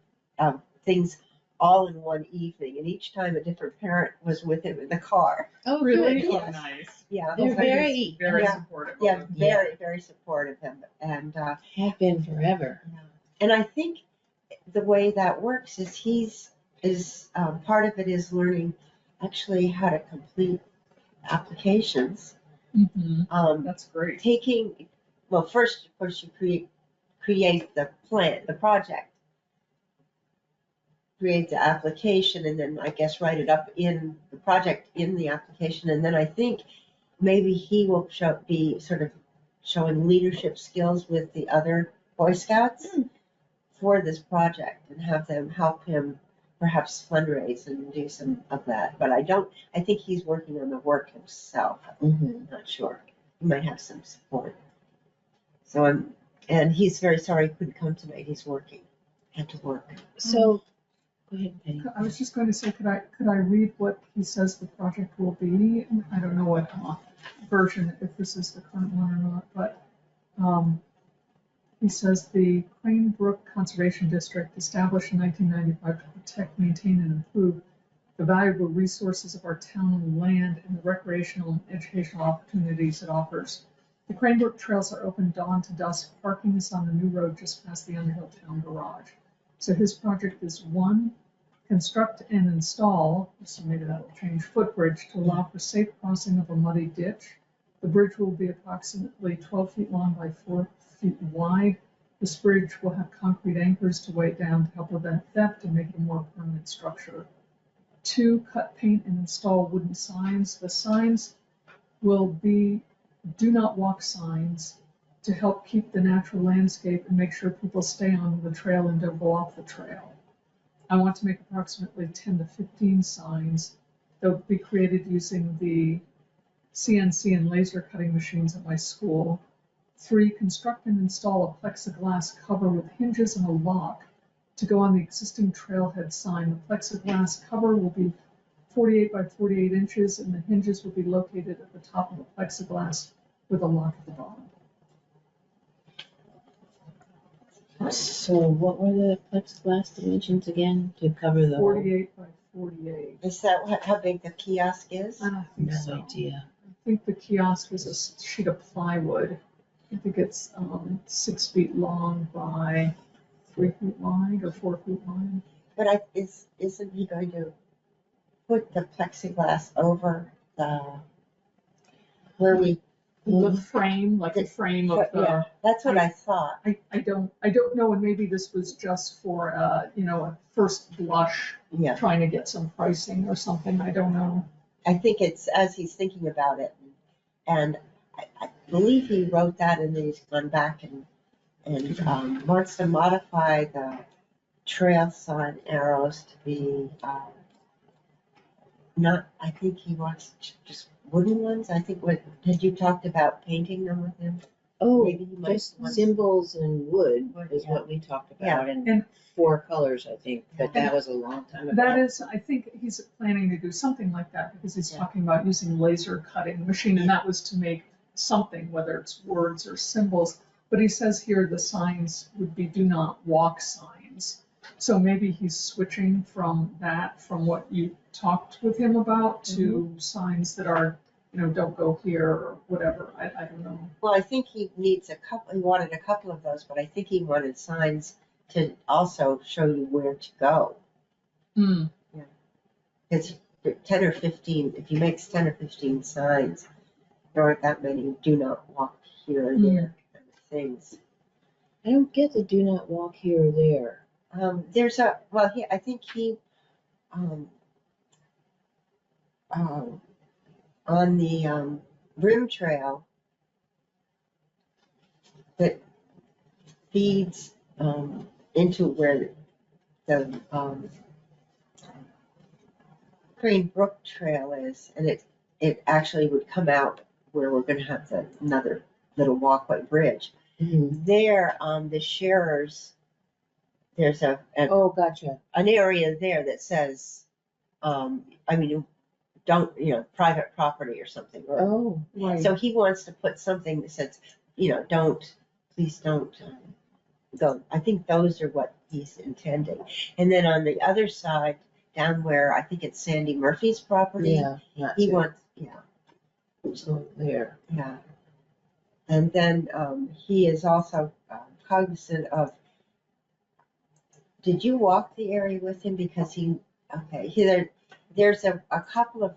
things all in one evening. And each time a different parent was with him in the car. Oh, Really? good. Oh, nice. Yeah, They're Looks like he's very- Very yeah, supportive. of yeah, him. very, very supportive of him. And Have been forever. and I think the way that works is part of it is learning actually how to complete applications. That's great. Well, first, of course, you create the plan, the project, create the application, and then I guess write it up in the project in the application. And then I think maybe he will be sort of showing leadership skills with the other Boy Scouts for this project and have them help him perhaps fundraise and do some of that. But I think he's working on the work himself. I'm not sure. He might have some support. And he's very sorry he couldn't come tonight. He's working, had to work. So, go ahead, Penny. I was just going to say, could I read what he says the project will be? I don't know what version, if this is the current one or not, but he says the Crane Brook Conservation District, established in 1995 to protect, maintain, and improve the valuable resources of our town and land and the recreational and educational opportunities it offers. The Crane Brook trails are open dawn to dusk. Parking is on the new road just past the Underhill Town Garage. So his project is 1, construct and install, so maybe that'll change, footbridge to allow for safe crossing of a muddy ditch. The bridge will be approximately 12 feet long by 4 feet wide. This bridge will have concrete anchors to weigh it down to help prevent theft and make it a more permanent structure. 2, cut, paint, and install wooden signs. The signs will be do not walk signs to help keep the natural landscape and make sure people stay on the trail and don't go off the trail. I want to make approximately 10 to 15 signs. They'll be created using the CNC and laser cutting machines at my school. 3, construct and install a plexiglass cover with hinges and a lock to go on the existing trailhead sign. The plexiglass cover will be 48 by 48 inches, and the hinges will be located at the top of the plexiglass with a lock at the bottom. So what were the plexiglass dimensions again to cover the? 48 by 48. Is that how big the kiosk is? I think No so. idea. I think the kiosk is a sheet of plywood. I think it's 6 feet long by 3 feet wide or 4 feet wide. But isn't he going to put the plexiglass over where we? The frame, like the frame of the. Yeah, that's what I thought. I don't know, and maybe this was just for a first blush, Yeah, trying to get some pricing or something. I don't know. I think it's as he's thinking about it, and I believe he wrote that, and then he's gone back and wants to modify the trail sign arrows to be not. I think he wants just wooden ones. I think had you talked about painting them with him? Oh, Maybe he might just want- symbols and wood Wood, is yeah. what we talked Yeah. about, and And- 4 colors, I think, but that was a long time ago. That is, I think he's planning to do something like that because he's Yeah. talking about using laser cutting machine, and that was to make something, whether it's words or symbols. But he says here the signs would be do not walk signs. So maybe he's switching from what you talked with him about to signs that are, don't go here or whatever. I don't know. Well, I think he needs he wanted a couple of those, but I think he wanted signs to also show you where to go. Because 10 or 15, if he makes 10 or 15 signs, there aren't that many do not walk here or there kind of things. I don't get the do not walk here or there. I think he, on the rim trail that feeds into where the, Green Brook Trail is, and it actually would come out where we're gonna have another little walkway bridge. Mhm. There, the Sharers, there's Oh, gotcha. an area there that says, I mean, don't, private property or something, or, Oh, Right. so he wants to put something that says, please don't go. I think those are what he's intending. And then on the other side, down where I think it's Sandy Murphy's property, yeah, not he to, wants, so there. yeah. And then, he is also cognizant of, did you walk the area with him? Because there's a couple of,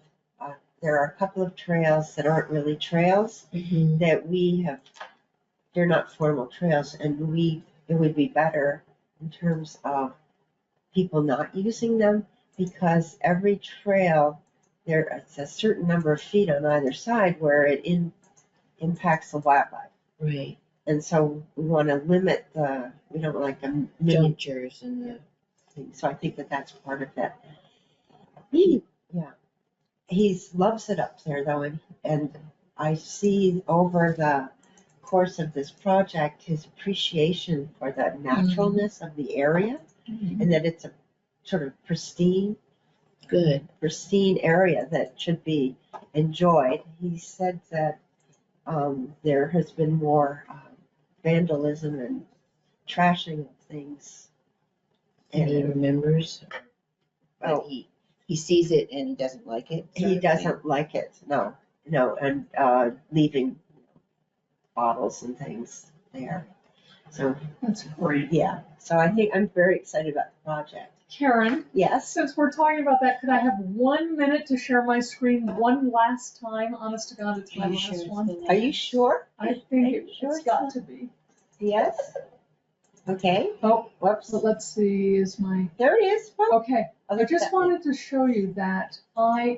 there are a couple of trails that aren't really trails Mhm. that we have, they're not formal trails, and it would be better in terms of people not using them, because every trail, it's a certain number of feet on either side where it impacts the wildlife. Right, And so we want to limit we don't like a million junctures and the, things, so I think that's part of it. He loves it up there though, and I see over the course of this project, his appreciation for the naturalness of the area, and that it's a sort of pristine area that should be enjoyed. He said that there has been more vandalism and trashing of things. and he And remembers, but Oh. he sees it and he doesn't like it. sort he of thing. doesn't like it, no, and leaving bottles and things there. So, That's great. yeah, so I think I'm very excited about the project. Karen, Yes? since we're talking about that, could I have 1 minute to share my screen one last time? Honest to God, it's my Are you sure last it's one. the Are you last? sure? I think Are you sure it's it's got not? to be. Yes? Okay, Oh, whoops, but let's see, is my, there it is. Whoop. okay. I just wanted to show you that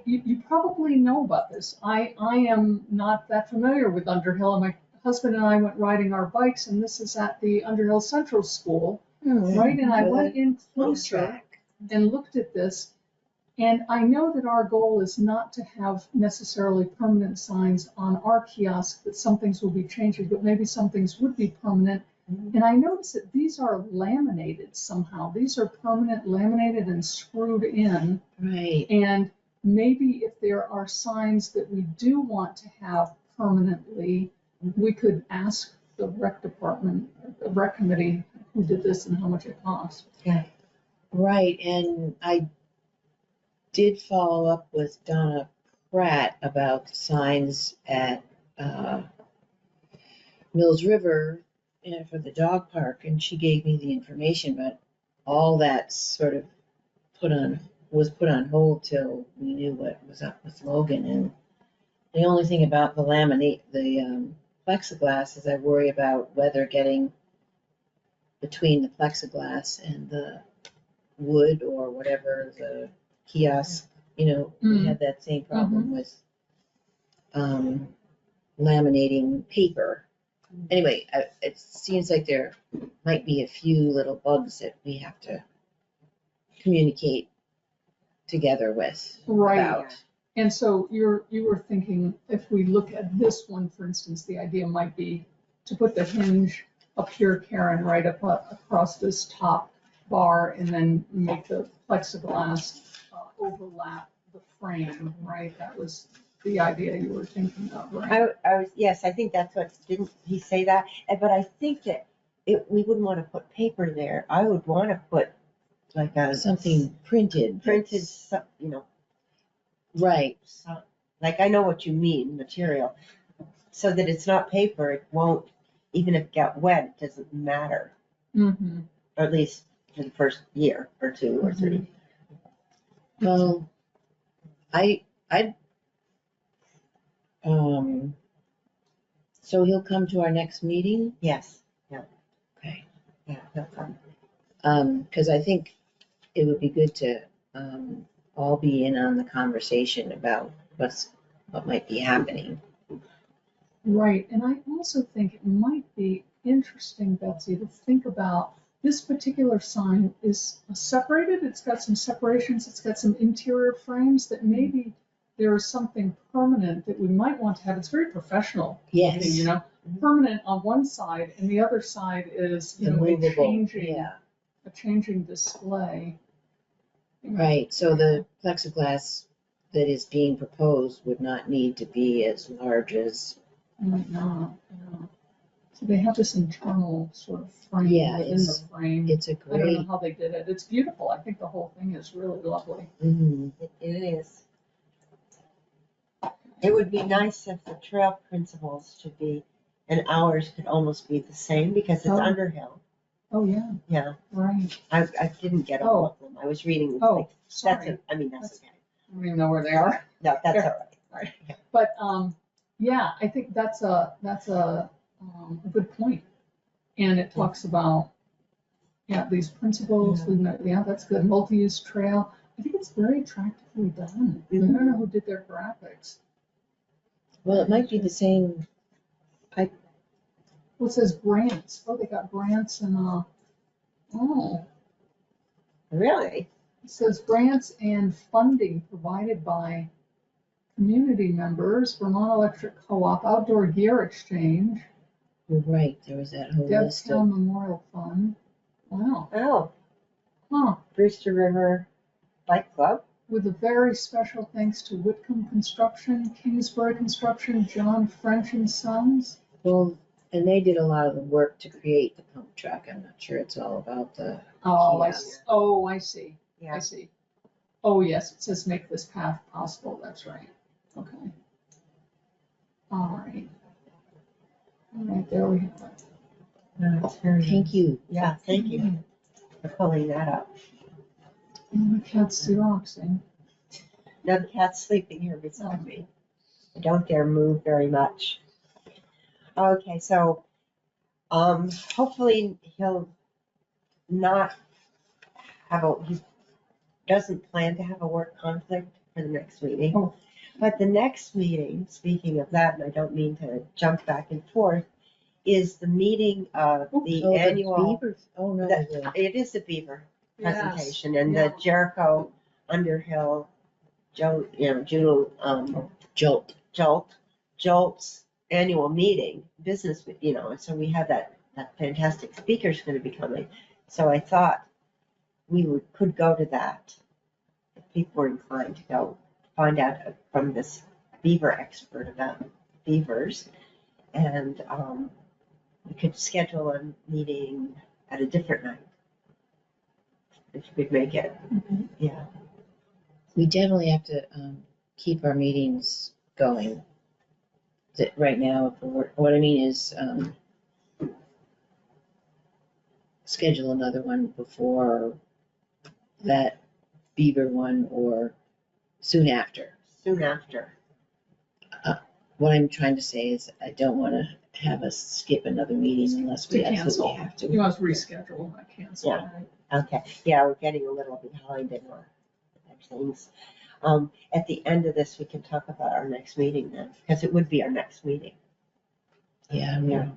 you probably know about this. I am not that familiar with Underhill, and my husband and I went riding our bikes, and this is at the Underhill Central School, right? And I went in closer and looked at this, and I know that our goal is not to have necessarily permanent signs on our kiosk, that some things will be changing, but maybe some things would be permanent. And I noticed that these are laminated somehow. These are permanent, laminated and screwed in. Right, And maybe if there are signs that we do want to have permanently, we could ask the rec department, the rec committee, who did this and how much it cost. right, and I did follow up with Donna Pratt about the signs at Mills River for the dog park, and she gave me the information, but all that sort of was put on hold till we knew what was up with Logan. And the only thing about the plexiglass is I worry about weather getting between the plexiglass and the wood or whatever the kiosk, we had that same problem with laminating paper. Anyway, it seems like there might be a few little bugs that we have to communicate together with Right. about. And so you were thinking, if we look at this one, for instance, the idea might be to put the hinge up here, Karen, right up across this top bar, and then make the plexiglass overlap the frame, right? That was the idea you were thinking of, right? Yes, I think that's what, didn't he say that? But I think that we wouldn't want to put paper there. I would want to put like Something printed. printed, Right, like I know what you mean, material, so that it's not paper, it won't, even if it got wet, it doesn't matter, Mm-hmm. or at least for the first year or two or three. well, so he'll come to our next meeting? Yes, Okay. yeah, no problem. Because I think it would be good to all be in on the conversation about what might be happening. Right, and I also think it might be interesting, Betsy, to think about this particular sign is separated, it's got some separations, it's got some interior frames that maybe there is something permanent that we might want to have. It's very professional. Yes. You know, permanent on one side and the other side is, you The know, movable, yeah. a changing display. Right, so the plexiglass that is being proposed would not need to be as large as, Might not, yeah. So they have this internal sort of frame Yeah, within the it's- frame. it's a I don't know great, how they did it. It's beautiful. I think the whole thing is really lovely. mhm. It is. It would be nice if the trail principles should be, and ours could almost be the same because it's Oh. Underhill. Oh, yeah, Yeah, right. I didn't get all of them. I was reading. Oh, like, sorry. That's, I mean, that's okay. I don't even know where they are. No, that's Yeah. all right. But, yeah, I think that's a good point. And it talks about, yeah, these principles, yeah, that's good. Multi-use trail. I think it's very attractively done. I don't know who did their graphics. Well, it might be the same, Well, it says grants. Oh, they got grants and, oh, Really? it says grants and funding provided by community members, Vermont Electric Co-op, Outdoor Gear Exchange, you're right, there was that whole list Devtown of, Memorial Fund. Wow, Oh, huh. Brewster River Bike Club. With a very special thanks to Whitcomb Construction, Kingsbury Construction, John French and Sons. well, and they did a lot of the work to create the pump track. I'm not sure it's all about the Oh, I kiosk. see. Oh, I see. Yeah. I see. Oh, yes, it says make this path possible. That's right. Okay. All right. All right, there we have it. No, it's very Thank nice. you. Yeah, thank you for pulling that up. And the cat's xeroxing. Now the cat's sleeping here beside me. I don't dare move very much. Okay, so, hopefully he'll not he doesn't plan to have a work conflict for the next meeting. Oh. But the next meeting, speaking of that, and I don't mean to jump back and forth, is the meeting of the Oh, annual. beaver, oh, no, It is the Beaver Yes. presentation and Yeah. the Jericho Underhill, Jolt's annual meeting, business, and so we have that fantastic speaker's gonna be coming. So I thought we could go to that if people were inclined to go find out from this beaver expert about beavers. And we could schedule a meeting at a different night. If you could make it, Mhm. yeah. we definitely have to, keep our meetings going. That right now, if what I mean is, schedule another one before that beaver one or soon after. Soon after. What I'm trying to say is I don't want to have us skip another meeting unless we To cancel. absolutely have to. You must reschedule, not cancel. Yeah. Right? Okay, yeah, we're getting a little behind in our things. At the end of this, we can talk about our next meeting then, because it would be our next meeting. Yeah, Yeah.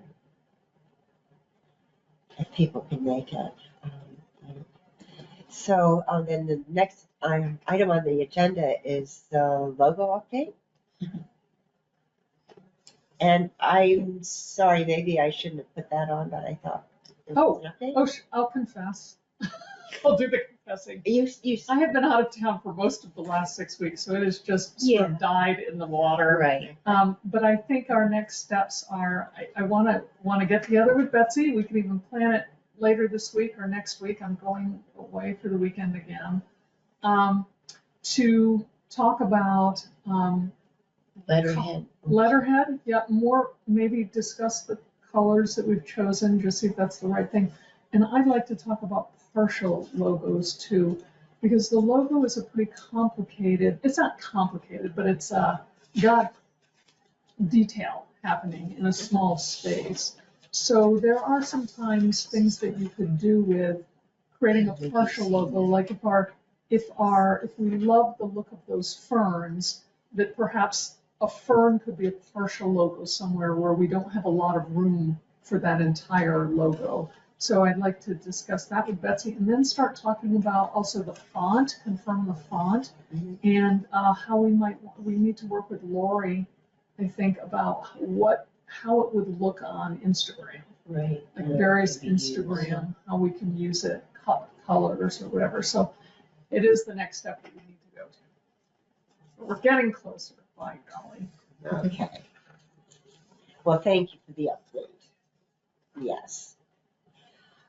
If people can make it. So then the next item on the agenda is the logo update. And I'm sorry, maybe I shouldn't have put that on, but I thought it was an update. Oh, I'll confess. I'll do the confessing. You, I have been out of town for most of the last 6 weeks, so it has just sort of died in the water. right. But I think our next steps are, I want to get together with Betsy. We can even plan it later this week or next week. I'm going away for the weekend again. To talk about Letterhead. letterhead, yeah, more, maybe discuss the colors that we've chosen, just see if that's the right thing. And I'd like to talk about partial logos too, because the logo is a pretty complicated, it's not complicated, but it's got detail happening in a small space. So there are sometimes things that you could do with creating a partial logo, like if we love the look of those ferns, that perhaps a fern could be a partial logo somewhere where we don't have a lot of room for that entire logo. So I'd like to discuss that with Betsy and then start talking about also the font, confirm the font, Mhm. and how we need to work with Lori, I think, about how it would look on Instagram, Right. like and various it can be used. Instagram, how we can use it, colors or whatever. So it is the next step that we need to go to. But we're getting closer, by golly. Okay. Well, thank you for the update. Yes.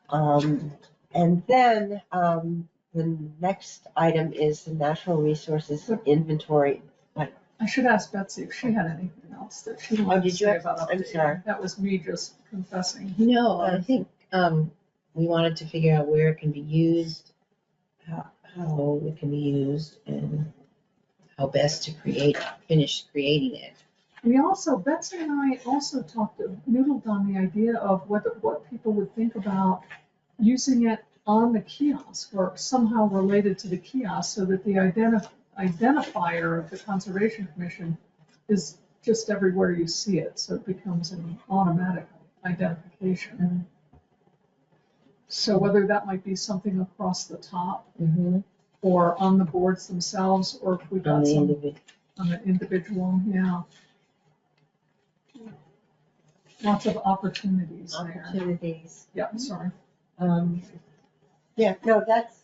And then, the next item is the natural resources inventory. I should ask Betsy if she had anything else that she Oh, wanted to did you say have- about I'm updating. sorry. That was me just confessing. No, I think, we wanted to figure out where it can be used, how it can be used, and how best to finish creating it. We also, Betsy and I also noodled on the idea of what people would think about using it on the kiosk or somehow related to the kiosk so that the identifier of the Conservation Commission is just everywhere you see it, so it becomes an automatic identification. So whether that might be something across the top Mm-hmm. or on the boards themselves, or if we On got the some individual. on an individual, yeah. Lots of opportunities there. Opportunities. Yeah, sorry. Yeah, no, that's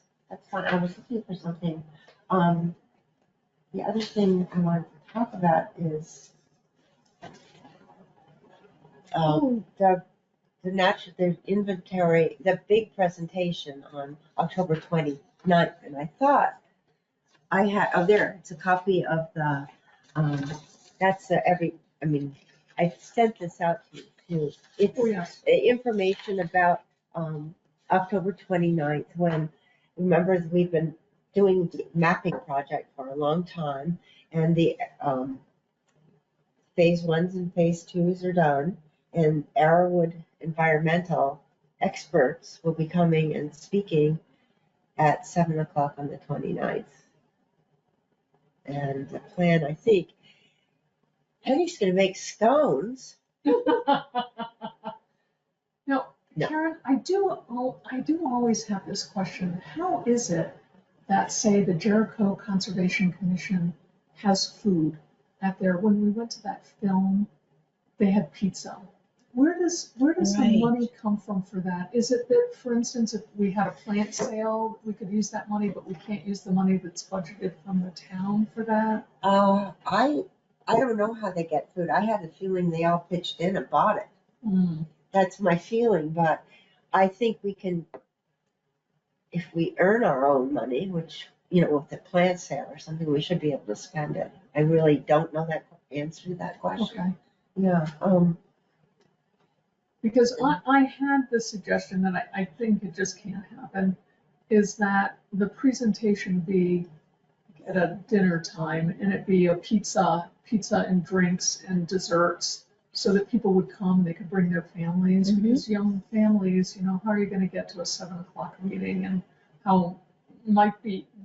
fine. I was looking for something. The other thing I wanted to talk about is, the inventory, the big presentation on October 29th. And I thought I had, it's a copy of the, I sent this out to you too. It's Oh, yes. information about, October 29th, when, remember, we've been doing the mapping project for a long time, and the, phase 1s and phase 2s are done, and Arrowwood environmental experts will be coming and speaking at 7 o'clock on the 29th. And the plan, I think, Penny's gonna make scones. Now, No. Karen, I do always have this question. How is it that, say, the Jericho Conservation Commission has food when we went to that film, they had pizza. Where does the Right. money come from for that? Is it that, for instance, if we had a plant sale, we could use that money, but we can't use the money that's budgeted from the town for that? I don't know how they get food. I had the feeling they all pitched in and bought it. That's my feeling, but I think we can, if we earn our own money, which, with the plant sale or something, we should be able to spend it. I really don't know that answer to that question. Okay. Yeah, Because I had the suggestion that I think it just can't happen, is that the presentation be at a dinner time and it be a pizza and drinks and desserts so that people would come, they could bring their families, Mhm. because young families, how are you gonna get to a 7 o'clock meeting, and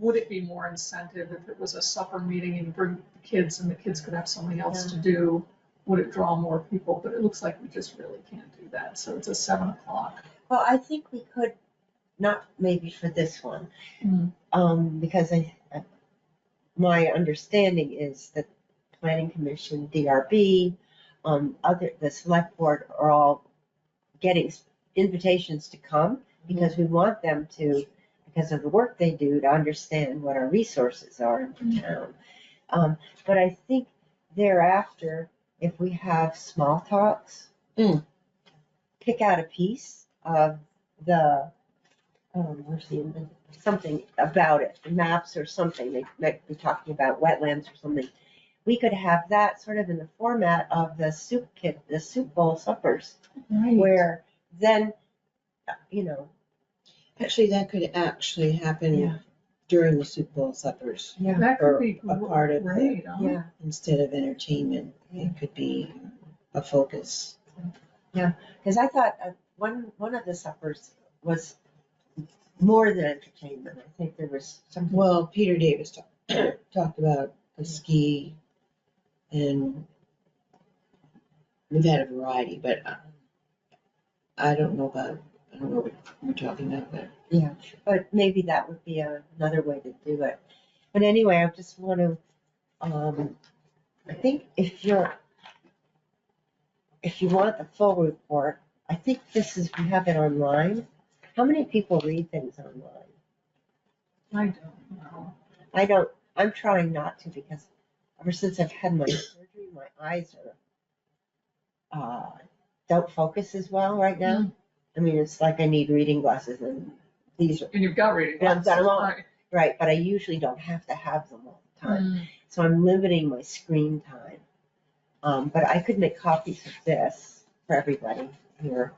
would it be more incentive if it was a supper meeting and you bring the kids and the kids could have something else to do? Would it draw more people? But it looks like we just really can't do that, so it's a 7 o'clock. well, I think we could, not maybe for this one, because my understanding is that Planning Commission, DRB, the select board are all getting invitations to come, because we want them to, because of the work they do, to understand what our resources are in the town. But I think thereafter, if we have small talks, pick out a piece of the, something about it, maps or something, they might be talking about wetlands or something. We could have that sort of in the format of the soup bowl suppers, Right. where then, Actually, that could actually happen Yeah. during the Super Bowl suppers. That Or could be a part of great, huh? Yeah, Instead of entertainment, it could be a focus. because I thought one of the suppers was more than entertainment. I think there was something. Well, Peter Davis talked about a ski, and we've had a variety, but I don't know about I don't know what we're talking about, but. Yeah, but maybe that would be another way to do it. But anyway, I just want to, I think if you want the full report, I think we have it online. How many people read things online? I don't know. I'm trying not to because ever since I've had my surgery, my eyes don't focus as well right now. I mean, it's like I need reading glasses and these are, And you've got reading Yeah, I've got 'em on. glasses, right, but I usually don't have to have them all the time. right. So I'm limiting my screen time. But I could make copies of this for everybody here.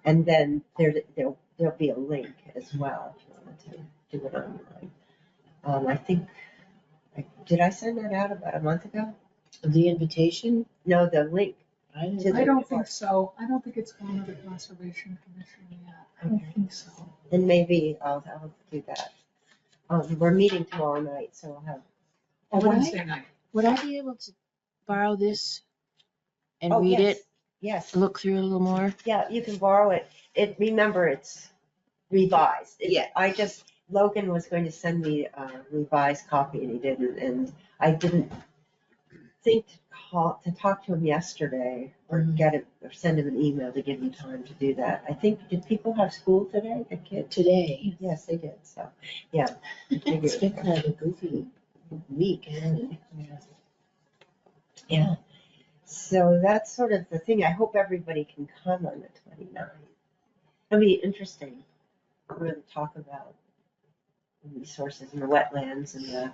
And then there'll be a link as well if you wanted to do it online. I think, did I send that out about a month ago? The invitation? No, the link. I didn't. To the I don't report. think so. I don't think it's gone to the Conservation Commission yet. I don't Okay. think so. Then maybe I'll do that. We're meeting tomorrow night, so I'll have. Oh, Would I? Wednesday night. Would I be able to borrow this and Oh, read yes, it, Yes, look through it a little more? yeah, you can borrow it. Remember, it's revised. Yeah. Logan was going to send me a revised copy and he didn't, and I didn't think to talk to him yesterday or get it, or send him an email to give me time to do that. I think, did people have school today, the kids? Today. Yes, they did, so, yeah. It's been kind of a goofy week, hasn't it? Yeah, so that's sort of the thing. I hope everybody can come on the 29th. It'll be interesting. We're going to talk about the resources and the wetlands and the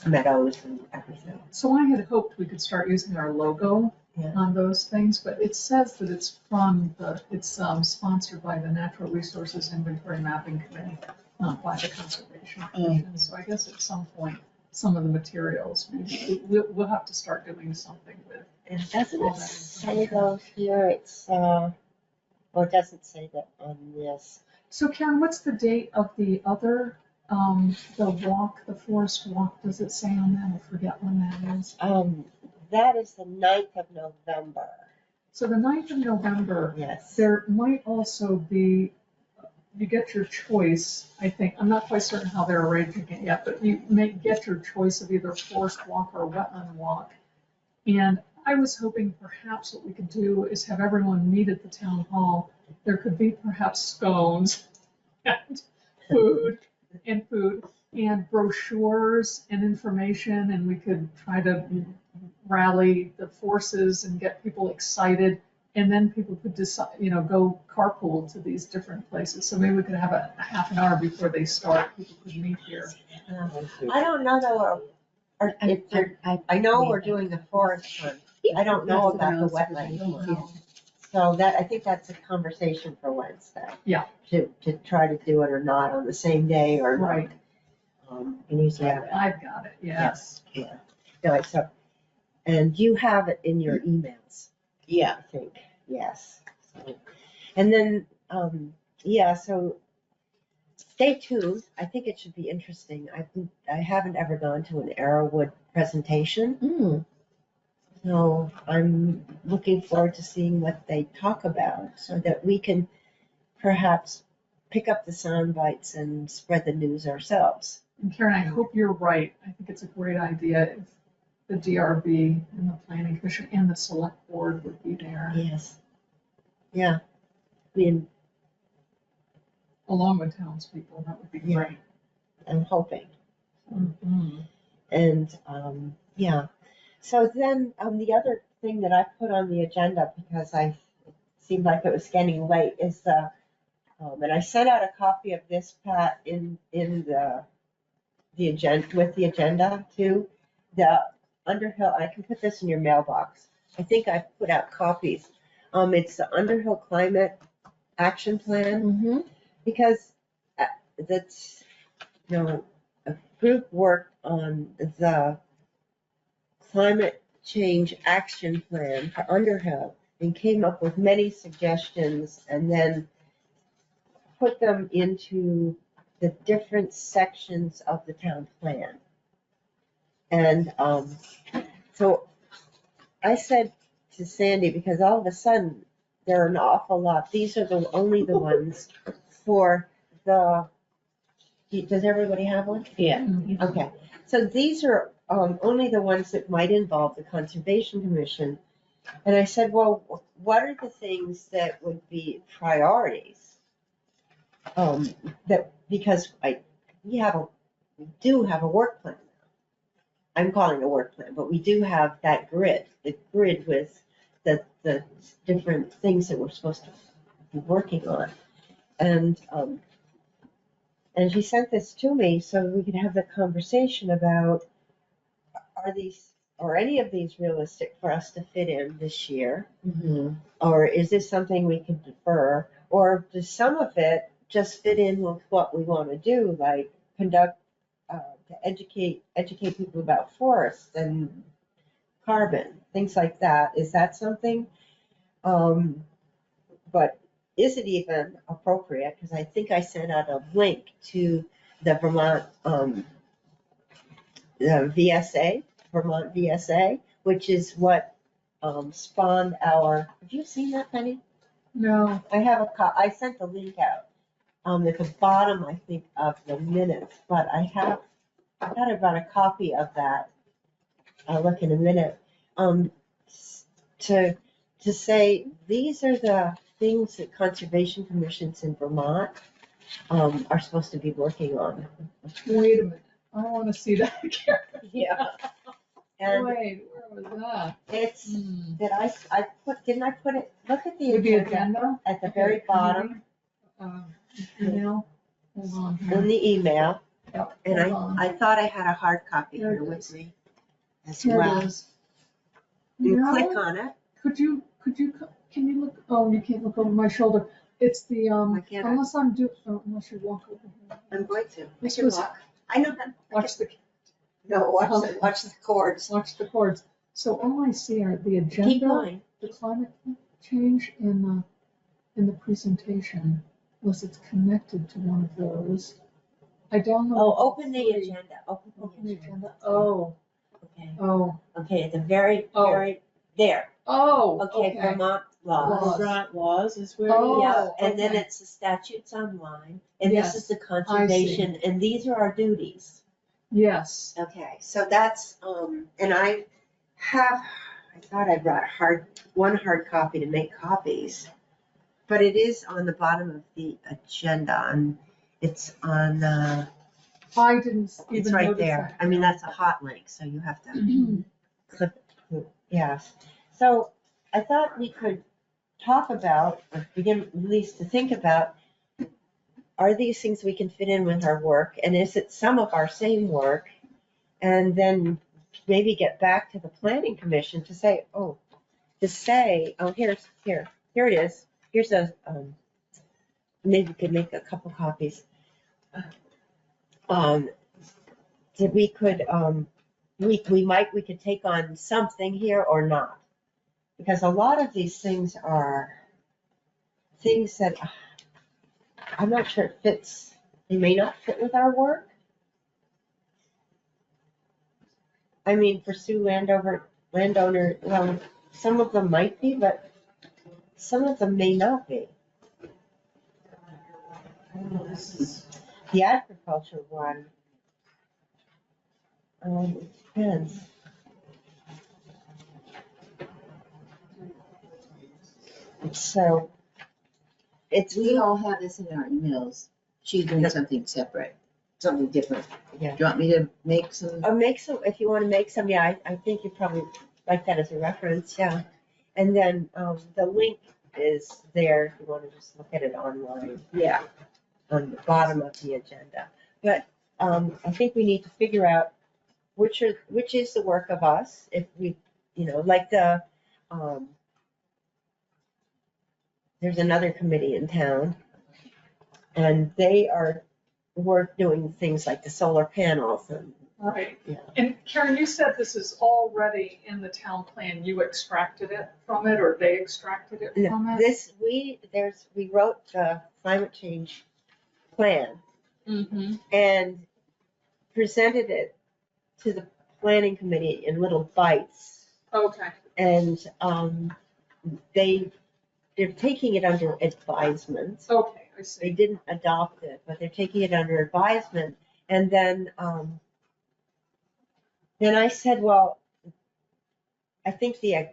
meadows and everything. So I had hoped we could start using our logo Yeah. on those things, but it says that it's sponsored by the Natural Resources Inventory Mapping Committee, not by the Conservation Commission. So I guess at some point, some of the materials, maybe we'll have to start doing something with. And doesn't it say those here? It's, well, it doesn't say that on this. So Karen, what's the date of the other, the forest walk? Does it say on that? I forget when that is. That is the 9th of November. So the 9th of November, Yes. there might also be, you get your choice, I think, I'm not quite certain how they're arranging it yet, but you may get your choice of either forest walk or wetland walk. And I was hoping perhaps what we could do is have everyone meet at the town hall. There could be perhaps scones and food and brochures and information, and we could try to rally the forces and get people excited. And then people could decide, go carpool to these different places. So maybe we could have a half an hour before they start. People could meet here. I don't know though, or if they're, I know we're doing the forest one. I don't know about the wetland one. So I think that's a conversation for Wednesday. Yeah. To try to do it or not on the same day or not. Right. And you say, I've got it, yes. yeah. No, so, and you have it in your emails, Yeah. I think, yes. So, and then, yeah, so stay tuned. I think it should be interesting. I haven't ever gone to an Arrowwood presentation. So I'm looking forward to seeing what they talk about so that we can perhaps pick up the sound bites and spread the news ourselves. And Karen, I hope you're right. I think it's a great idea if the DRB and the Planning Commission and the Select Board would be there, Yes. Yeah. I mean, along with townspeople. That would be great. I'm hoping. Mhm. And, yeah. So then, the other thing that I put on the agenda, because it seemed like it was getting late, is and I sent out a copy of this, Pat, in the agenda, with the agenda too. The Underhill, I can put this in your mailbox. I think I put out copies. It's the Underhill Climate Action Plan, because that's, a group worked on the climate change action plan for Underhill and came up with many suggestions and then put them into the different sections of the town plan. And so I said to Sandy, because all of a sudden there are an awful lot. These are only the ones for does everybody have one? Yeah. Okay, so these are only the ones that might involve the Conservation Commission. And I said, well, what are the things that would be priorities? Because we do have a work plan. I'm calling it a work plan, but we do have that grid, the grid with the different things that we're supposed to be working on. And she sent this to me so we could have the conversation about, are these, or any of these realistic for us to fit in this year? Mhm. Or is this something we can defer? Or does some of it just fit in with what we want to do, like conduct, to educate people about forests and carbon, things like that? Is that something? But is it even appropriate? Because I think I sent out a link to the Vermont, the VSA, Vermont VSA, which is what spawned our, have you seen that, Penny? No, I sent the link out at the bottom, I think, of the minutes, but I thought I brought a copy of that. I'll look in a minute. To say, these are the things that conservation commissions in Vermont are supposed to be working on. wait a minute, I wanna see that again. Yeah. And Wait, where was that? it's, Hmm. didn't I put it, look at the With the agenda agenda? at the Okay, very bottom Email, hold on in here. the email. Yep, And hold on. I thought I had a hard copy There here it with is. me as Here well. it is. You No? click on it. Could you, can you look, oh, you can't look over my shoulder. It's the, Why can't I? unless unless you walk over here. I'm going to. I This can was- walk. I know that. Watch the, No, watch the cords. watch the cords. So all I see are the Keep agenda, going. the climate change in the presentation, unless it's connected to one of those. I downloaded. Oh, all open the three. agenda. Open the agenda. agenda. Oh, Okay. oh, Okay, at the very, Oh. very, there. oh, Okay, okay. Vermont laws. Laws. Vermont laws is where. Oh. Yeah, and then okay. it's the statutes online, and this is Yes, the conservation, and these are our duties. Yes. Okay, so that's, and I thought I brought one hard copy to make copies, but it is on the bottom of the agenda, and it's on, I didn't it's even right notice there. that. I mean, that's a hot link, so you have to click it. Yes. So I thought we could talk about, or begin at least to think about, are these things we can fit in with our work? And is it some of our same work? And then maybe get back to the planning commission to say, oh, here it is. Here's maybe we could make a couple copies. That we could, we could take on something here or not. Because a lot of these things are things that I'm not sure it fits, they may not fit with our work. I mean, pursue landowner, well, some of them might be, but some of them may not be. The agriculture one, it depends. So, We all have this in our emails. She's doing something separate, something different. Yeah. Do you want me to make some? Make some, if you want to make some, yeah, I think you probably like that as a reference, yeah. And then, the link is there if you want to just look at it online. Yeah. On the bottom of the agenda. But, I think we need to figure out which is the work of us, if we, like there's another committee in town, and they are doing things like the solar panels and, Right. Yeah. And Karen, you said this is already in the town plan. You extracted it from it, or they extracted it from it? we wrote the climate change plan Mm-hmm. and presented it to the planning committee in little bites. Okay. And they they're taking it under advisement. Okay, I They see. didn't adopt it, but they're taking it under advisement. And then I said, well, I think the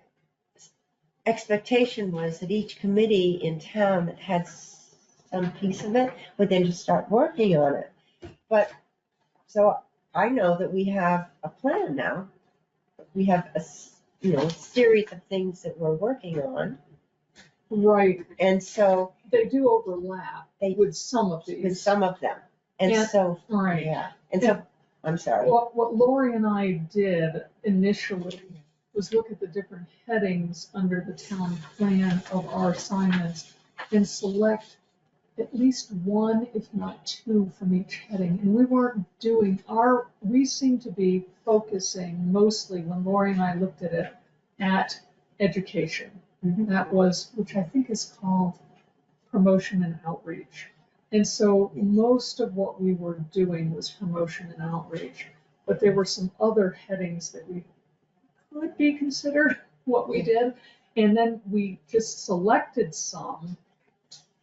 expectation was that each committee in town that had some piece of it would then just start working on it. But, so I know that we have a plan now. We have a series of things that we're working on. Right, And so they do overlap with some of with these. some of them. And Yeah, so, Right. yeah. And so, I'm sorry. What Lori and I did initially was look at the different headings under the town plan of our assignments and select at least one, if not two, from each heading. And we weren't doing we seem to be focusing mostly, when Lori and I looked at it, at education. Mhm. That was, which I think is called promotion and outreach. And so most of what we were doing was promotion and outreach, but there were some other headings that we could be considered what we did. And then we just selected some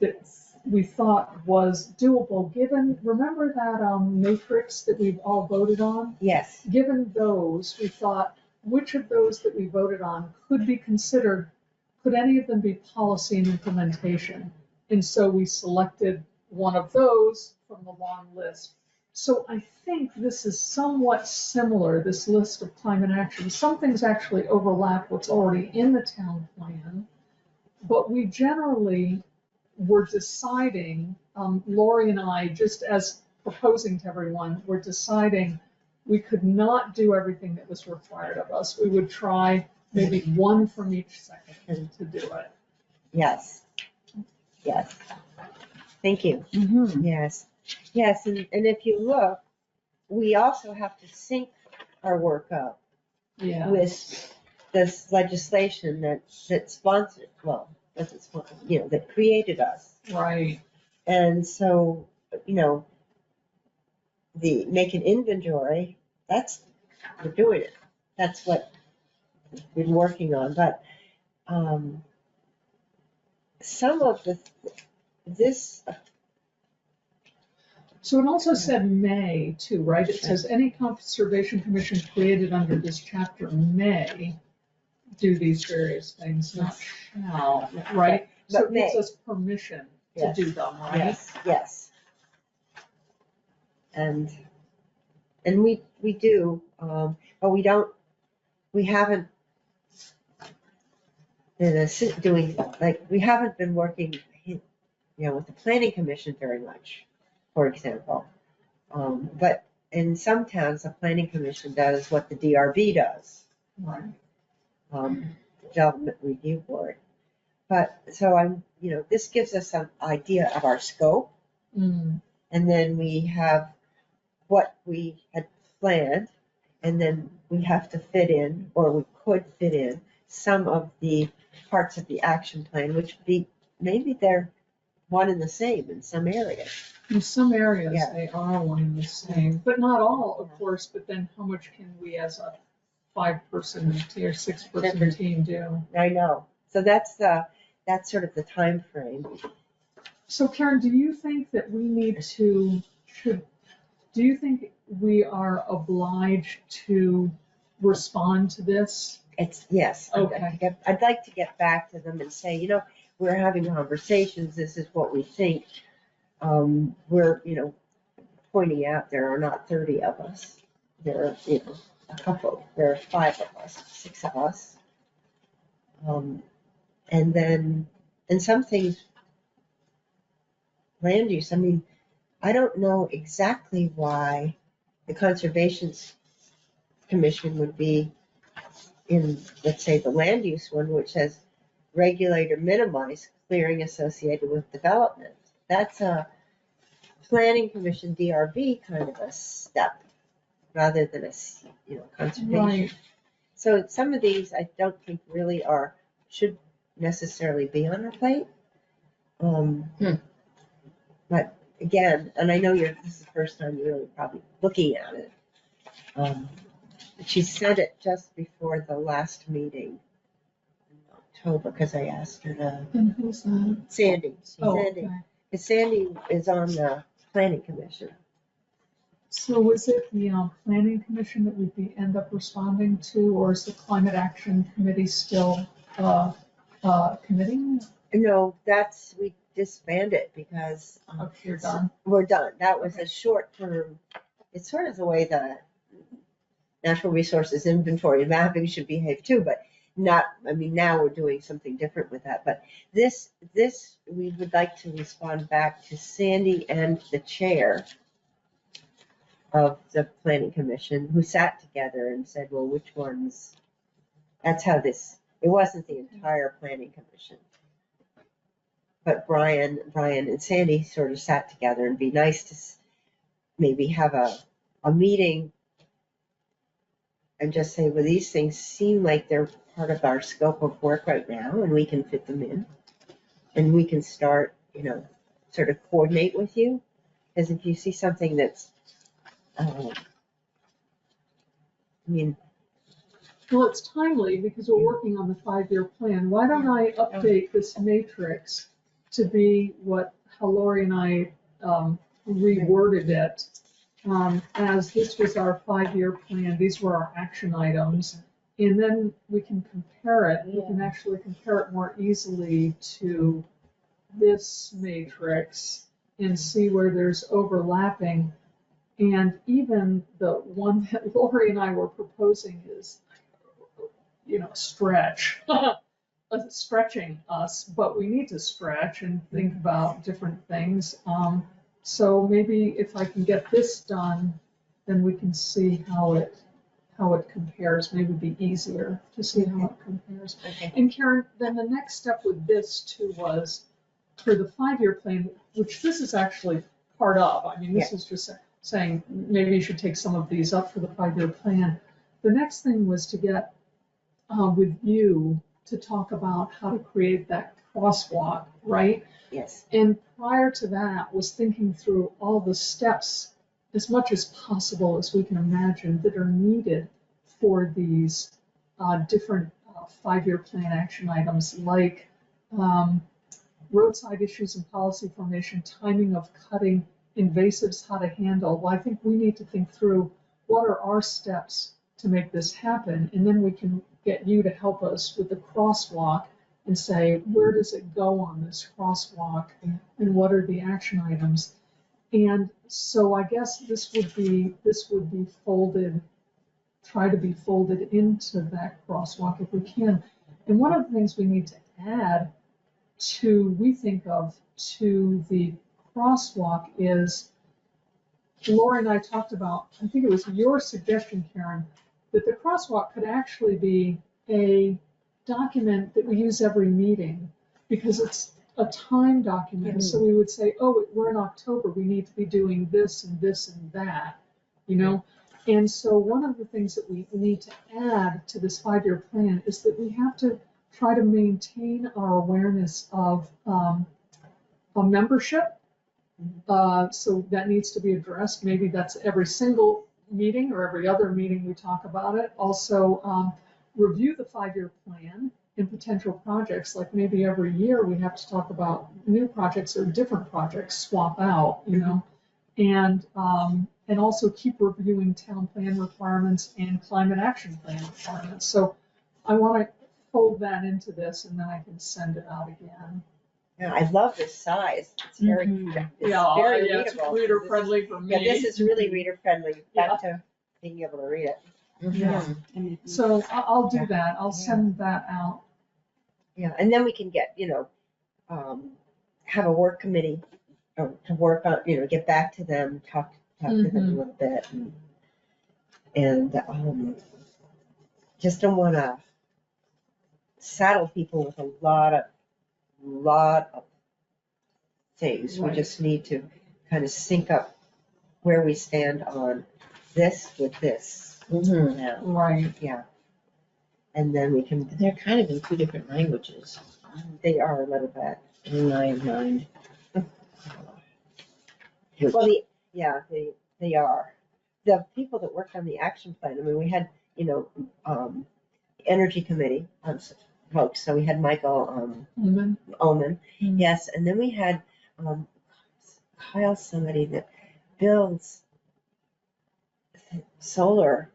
that we thought was doable, given, remember that matrix that we've all voted on? Yes. Given those, we thought, which of those that we voted on could be considered, could any of them be policy and implementation? And so we selected one of those from the long list. So I think this is somewhat similar, this list of climate action. Some things actually overlap what's already in the town plan, but we generally were deciding, Lori and I, just as proposing to everyone, were deciding we could not do everything that was required of us. We would try maybe one from each section to do it. Yes. Yes. Thank you. Mhm. Yes. Yes. And if you look, we also have to sync our work up Yeah. with this legislation that sponsored, well, doesn't sponsor, that created us. Right. And so, the make an inventory, we're doing it. That's what we've been working on. But some of this, So it also said may too, right? It says any conservation commission created under this chapter may do these various things, not shall, right? So But it gives may. us permission to Yes. do them, right? yes. And we do, but we haven't been we haven't been working, with the planning commission very much, for example. But in some towns, the planning commission does what the DRB does, Right. Development Review Board. But, so this gives us some idea of our scope. Mm. And then we have what we had planned, and then we have to fit in, or we could fit in, some of the parts of the action plan, which would be, maybe they're one and the same in some areas. In some areas, Yeah. they are one and the same, but not all, of course, but then how much can we as a 5-person team or 6-person team do? I know. So that's sort of the time frame. So Karen, do you think that we need to, do you think we are obliged to respond to this? Yes. Okay. I'd like to get back to them and say, we're having conversations, this is what we think. We're, pointing out there are not 30 of us. There are, a couple, there are 5 of us, 6 of us. And then, and some things, land use, I don't know exactly why the Conservation Commission would be in, let's say, the land use one, which says regulate or minimize clearing associated with development. That's a planning commission DRB kind of a step rather than a, conservation. Right. So some of these I don't think really should necessarily be on our plate. But again, and I know this is the first time you're really probably looking at it. She said it just before the last meeting in October, because I asked her to, And who's that? Sandy, Oh, Sandy. okay. 'Cause Sandy is on the planning commission. So was it the planning commission that we'd end up responding to, or is the climate action committee still committing? No, we disbanded because. Oh, you're done. We're done. That was Okay. a short term, it's sort of the way that natural resources inventory and mapping should behave too, but not, I mean, now we're doing something different with that. But this, we would like to respond back to Sandy and the chair of the planning commission, who sat together and said, well, which ones? That's how it wasn't the entire planning commission. But Brian and Sandy sort of sat together, and be nice to maybe have a meeting and just say, well, these things seem like they're part of our scope of work right now, and we can fit them in. And we can start, sort of coordinate with you. Because if you see something that's, Well, it's timely because we're working on the 5-year plan. Why don't I update this matrix to be how Lori and I reworded it, as this was our 5-year plan, these were our action items. And then we can compare it, we can actually compare it more easily to this matrix and see where there's overlapping. And even the one that Lori and I were proposing is, stretching us, but we need to stretch and think about different things. So maybe if I can get this done, then we can see how it compares. Maybe it'd be easier to see how it compares. okay. And Karen, then the next step with this too was for the 5-year plan, which this is actually part of. I mean, this is just saying maybe you should take some of these up for the 5-year plan. The next thing was to get with you to talk about how to create that crosswalk, right? Yes. And prior to that was thinking through all the steps as much as possible as we can imagine that are needed for these different 5-year plan action items, like roadside issues and policy formation, timing of cutting, invasives, how to handle. Well, I think we need to think through what are our steps to make this happen, and then we can get you to help us with the crosswalk and say, where does it go on this crosswalk and what are the action items? And so I guess this would be folded, try to be folded into that crosswalk if we can. And one of the things we need to add we think of to the crosswalk is, Laura and I talked about, I think it was your suggestion, Karen, that the crosswalk could actually be a document that we use every meeting because it's a time document. Mm-hmm. So we would say, oh, we're in October, we need to be doing this and this and that, And so one of the things that we need to add to this 5-year plan is that we have to try to maintain our awareness of a membership. So that needs to be addressed. Maybe that's every single meeting or every other meeting we talk about it. Also, review the 5-year plan and potential projects. Like maybe every year we have to talk about new projects or different projects, swap out, and also keep reviewing town plan requirements and climate action plan requirements. So I want to fold that into this, and then I can send it out again. Yeah, I love this size. It's very, very readable. It's reader friendly for me. Yeah, this is really reader friendly. Back to being able to read it. Yeah. So I'll do that. I'll send that out. Yeah, and then we can get, have a work committee to work on, get back to them, talk to them a little bit, and just don't want to saddle people with a lot of things. Right. We just need to kind of sync up where we stand on this with this now. Right. Yeah. And then we can, They're kind of in 2 different languages they are a little bit. in my mind. Well, they are. The people that worked on the action plan, I mean, we had, energy committee, folks. So we had Michael And then, Oman, Mm. yes, and then we had Kyle, somebody that builds solar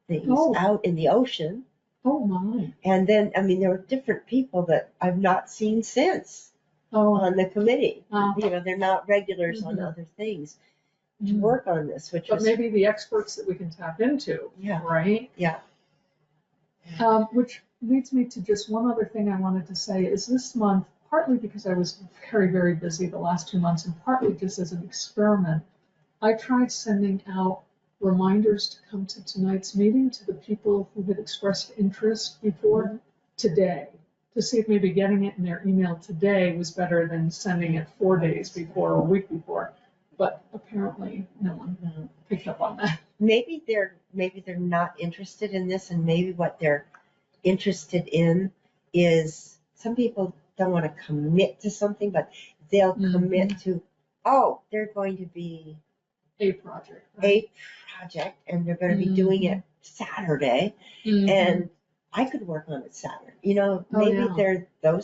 things Oh. out in the ocean. oh my, And then, I mean, there were different people that I've not seen since oh, on the committee. uh, You know, they're not regulars on Mhm. other things to mm. work on this, which But was, maybe the experts that we can tap into, yeah, right? yeah. Which leads me to just one other thing I wanted to say is this month, partly because I was very, very busy the last 2 months, and partly just as an experiment, I tried sending out reminders to come to tonight's meeting to the people who had expressed interest before today, to see if maybe getting it in their email today was better than sending it 4 days before or a week before. But apparently, no one picked up on that. Maybe they're not interested in this, and maybe what they're interested in is, some people don't want to commit to something, but they'll commit to, oh, they're going to be A project, right? a project and they're going to be doing it Saturday, Mhm. and I could work on it Saturday. You know, Oh, maybe yeah.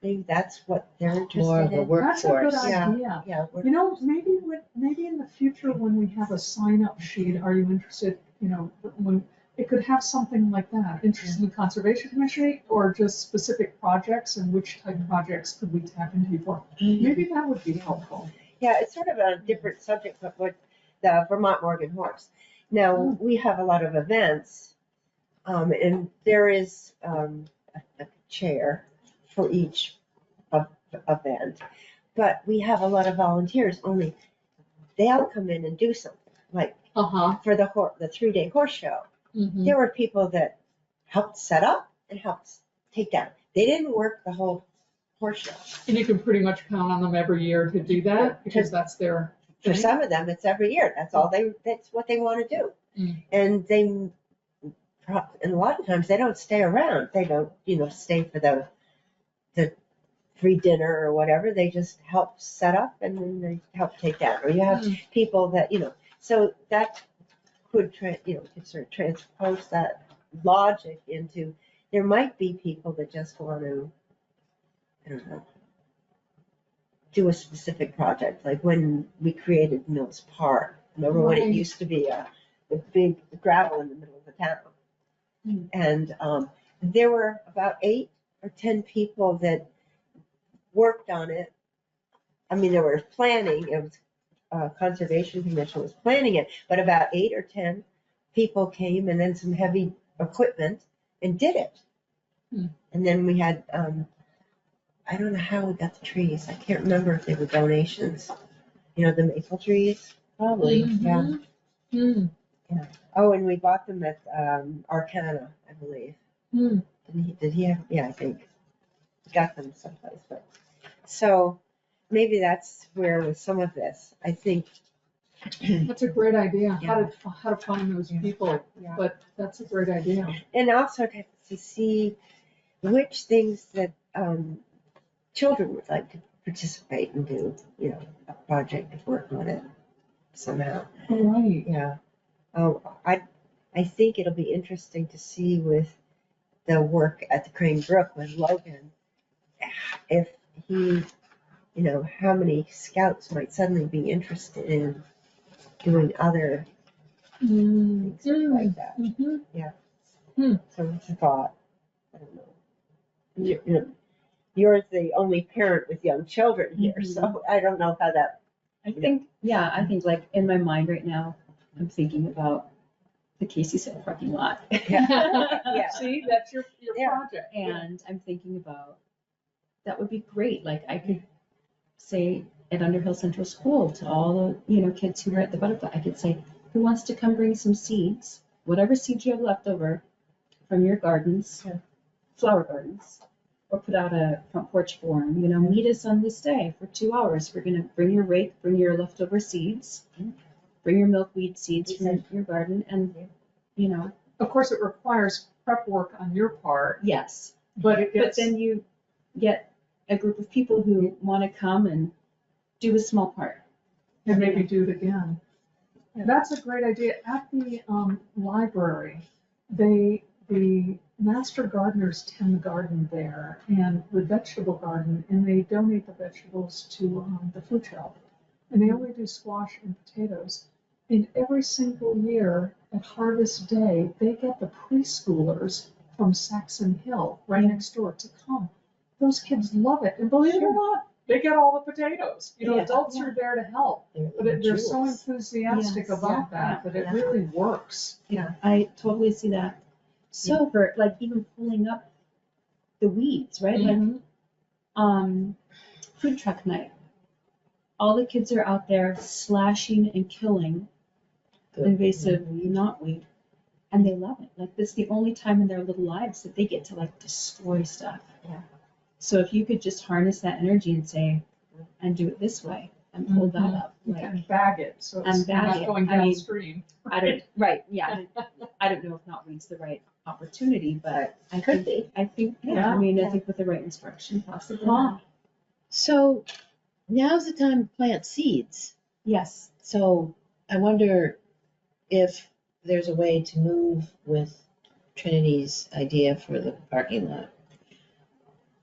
maybe that's what they're More interested of a in. That's a good workforce. Yeah. idea. Yeah, You know, maybe in the future when we have a sign-up sheet, are you interested, you know, when, it could have something like that, interested in the Conservation Commission, or just specific projects and which type of projects could we tap into for? Maybe that would be helpful. yeah, it's sort of a different subject, but what the Vermont Morgan Horse. Now, we have a lot of events, and there is a chair for each event, but we have a lot of volunteers, only they'll come in and do something, like Uh-huh. for the 3-day horse show. Mhm. There were people that helped set up and helped take down. They didn't work the whole horse show. And you can pretty much count on them every year to do that, because that's their For thing. some of them, it's every year. That's what they want to do. Mm. And and a lot of times they don't stay around. They don't, stay for the free dinner or whatever. They just help set up and then they help take down. Or you have people that, so that could sort of transpose that logic into, there might be people that just want to, I don't know, do a specific project, like when we created Mills Park. Remember when it Right. used to be a big gravel in the middle of the town? Mm. And there were about 8 or 10 people that worked on it. I mean, there was planning, it was Conservation Commission was planning it, but about 8 or 10 people came, and then some heavy equipment, and did it. Mm. And then we had, I don't know how we got the trees. I can't remember if they were donations. The maple trees. Probably. Yeah. Mm. Oh, and we bought them at Arcana, I believe. Mm. Did he have? Yeah, I think. Got them someplace, but so maybe that's where with some of this, I think. That's a great idea, Yeah. how to find those people, Yeah. but that's a great idea. And also to see which things that children would like to participate and do, a project of work on it somehow. Right. Yeah. I think it'll be interesting to see with the work at the Crane Brook with Logan, if he, how many scouts might suddenly be interested in doing other things like that. Mm-hmm. So it's a thought. I don't know. You're the only parent with young children here, so I don't know how that. I think like in my mind right now, I'm thinking about the Casey Center parking lot. Yeah. See, that's your Yeah. project. And I'm thinking about, that would be great. Like I could say at Underhill Central School to all the, kids who were at the butterfly, I could say, who wants to come bring some seeds, whatever seeds you have left over from your gardens, flower gardens, or put out a front porch forum, meet us on this day for 2 hours. We're gonna bring your rake, bring your leftover seeds, bring your milkweed seeds from your garden, and, Of course, it requires prep work on your part, yes. but But then you get a group of people who want to come and do a small part. and maybe do it again. That's a great idea. At the library, the master gardeners tend the garden there and the vegetable garden, and they donate the vegetables to the food shelf. And they only do squash and potatoes. And every single year at Harvest Day, they get the preschoolers from Saxon Hill, right next door, to come. Those kids love it. And believe it or not, they get all the potatoes. You know, Yeah. adults are there to help. But they're so enthusiastic Yes, about that it really works. Yeah, I totally see that. So for like even pulling up the weeds, right? Mhm. Like food truck night. All the kids are out there slashing and killing invasive knotweed, and they love it. Like this is the only time in their little lives that they get to like destroy stuff. Yeah. So if you could just harness that energy and say, and do it this way, and pull that up, like And bag it, so And it's bag not it. going I mean, downstream. I don't, right, yeah. I don't know if knotweed's the right opportunity, but I Could think, be. Yeah. I mean, I Yeah. think with the right instruction, possibly. Huh. So now's the time to plant seeds. Yes. So I wonder if there's a way to move with Trinity's idea for the parking lot.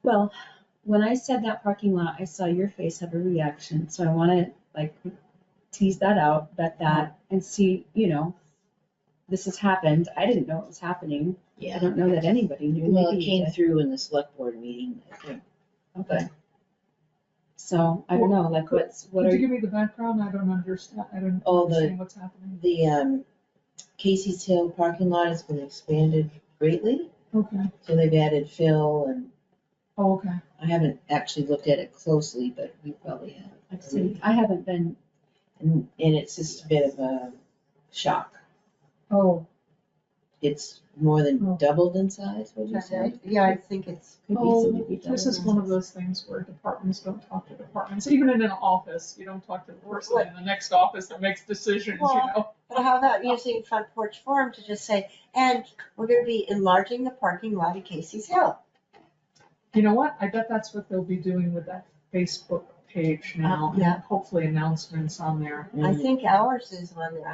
Well, when I said that parking lot, I saw your face have a reaction, so I wanna like tease that out, bet that, and see, you know, this has happened. I didn't know it was happening. I don't know that anybody knew. Well, Maybe it you came did. through in the select board meeting, I think. Okay. So I don't know, like what Could are you you, give me the background? I don't understand. I don't Oh, understand what's happening. The Casey's Hill parking lot has been expanded greatly, Okay. so they've added fill, and Oh, okay. I haven't actually looked at it closely, but we probably have. I've seen, I haven't been, And it's just a bit of a shock. Oh, It's more than Oh. doubled in size, would you say? Yeah, I think it's, could oh, easily be done. this is one of those things where departments don't talk to departments. Even in an office, you don't talk to the person in the next office that makes decisions, you know? but how about using Front Porch Forum to just say, and we're gonna be enlarging the parking lot at Casey's Hill. You know what? I bet that's what they'll be doing with that Facebook page now. Yeah. Hopefully announcements on there. I think ours is on there.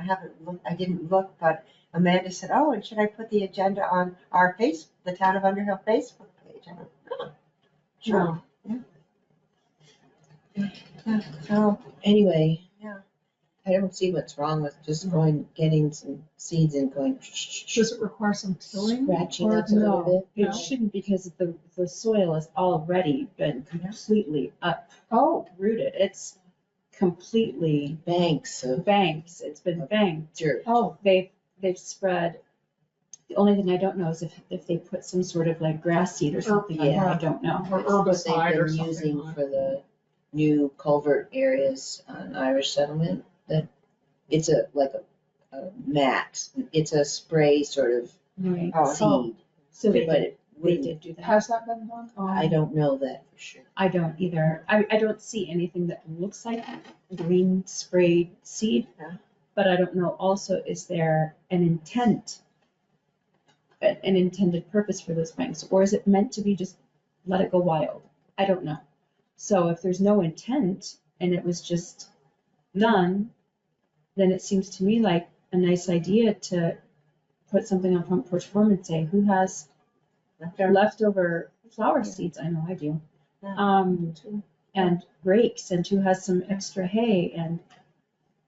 I didn't look, but Amanda said, oh, and should I put the agenda on our the Town of Underhill Facebook page? I went, oh, sure. Yeah, so, Anyway. Yeah. I don't see what's wrong with just getting some seeds and going. Does it require some tilling? Scratching or up a little no? bit. It No. shouldn't, because the soil has already been completely Oh, uprooted. It's completely Banks of banks. It's been banked. dirt. oh, They've spread. The only thing I don't know is if they put some sort of like grass seed or something on there. I don't know. or It's what herbicide or they've been something. using like- for the new culvert areas on Irish settlement. That it's a mat. It's a spray sort of Right. Oh, seed, So but it they wouldn't. did do that. Has that been done? Oh. I don't know that for sure. I don't either. I don't see anything that looks like green sprayed seed, Yeah. but I don't know also, is there an intent, an intended purpose for those banks, or is it meant to be just let it go wild? I don't know. So if there's no intent and it was just done, then it seems to me like a nice idea to put something on Front Porch Forum and say, who has leftover flower seeds? I know I do. Yeah. And rakes, and who has some extra hay, and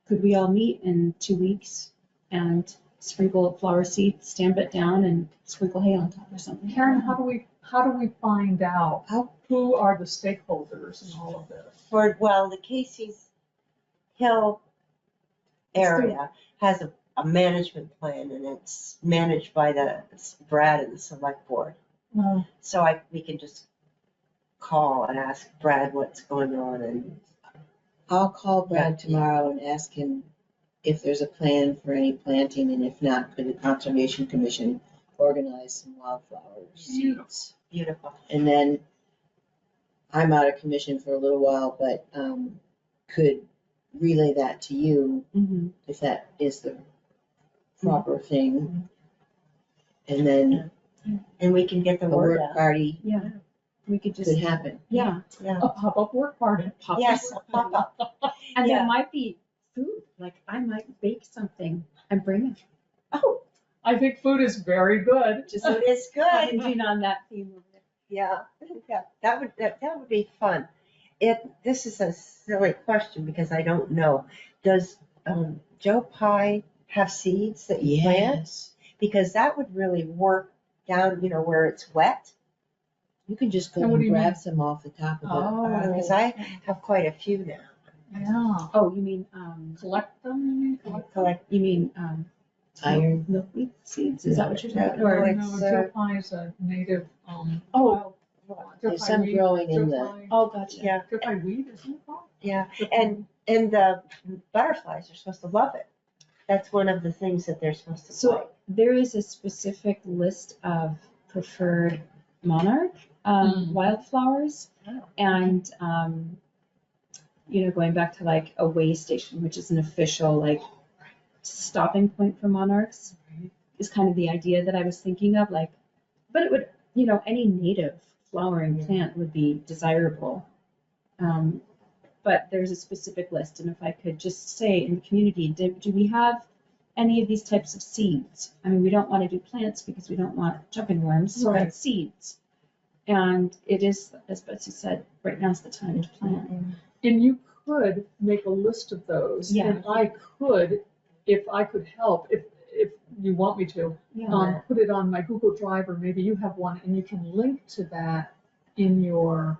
could we all meet in 2 weeks and sprinkle flower seeds, stamp it down and sprinkle hay on top or something? Karen, how do we find out How- who are the stakeholders in all of this? the Casey's Hill area has a management plan, and it's managed by Brad and the select board. Oh, So we can just call and ask Brad what's going on, and I'll call Brad tomorrow and ask him if there's a plan for any planting, and if not, could the Conservation Commission organize some wildflower seeds? beautiful. And then I'm out of commission for a little while, but could relay that to you Mhm. if that is the proper thing. And then And we can get the a word work out. party Yeah, we could could just, happen. yeah. Yeah. a pop-up work party. pop Yes, it. a pop-up. And Yeah. there might be food, like I might bake something and bring it. Oh, I think food is very good. Just Food is good. hinging on that theme over there. Yeah, that would be fun. This is a silly question because I don't know. Does Joe Pye have seeds that you plant? Yes, Because that would really work down, where it's wet. you can just go And what do and you grab mean? some off the top of it. Oh. Because I have quite a few now. Yeah. Oh, you mean, Collect them, you mean? Collect. you mean, Iron. milkweed seeds? Is that what you're talking No, about? Or, it's, No, Joe Pye is a native, Oh. wild- There's Joe Pye some weed, growing in Joe the- Pye- oh, gotcha. Yeah, Joe Pye weed, isn't it called? yeah. Joe Pye- And the butterflies are supposed to love it. That's one of the things that they're supposed to So like. there is a specific list of preferred monarch wildflowers, Oh. and going back to like a way station, which is an official like stopping point for monarchs, is kind of the idea that I was thinking of. Like, but it would, any native flowering plant would be desirable. But there's a specific list, and if I could just say in the community, do we have any of these types of seeds? I mean, we don't want to do plants because we don't want jumping worms, Right. but seeds. And it is, as Betsy said, right now's the time to plant. And you could make a list of those. Yeah. And I could, if I could help, if you want me to, Yeah. put it on my Google Drive, or maybe you have one, and you can link to that in your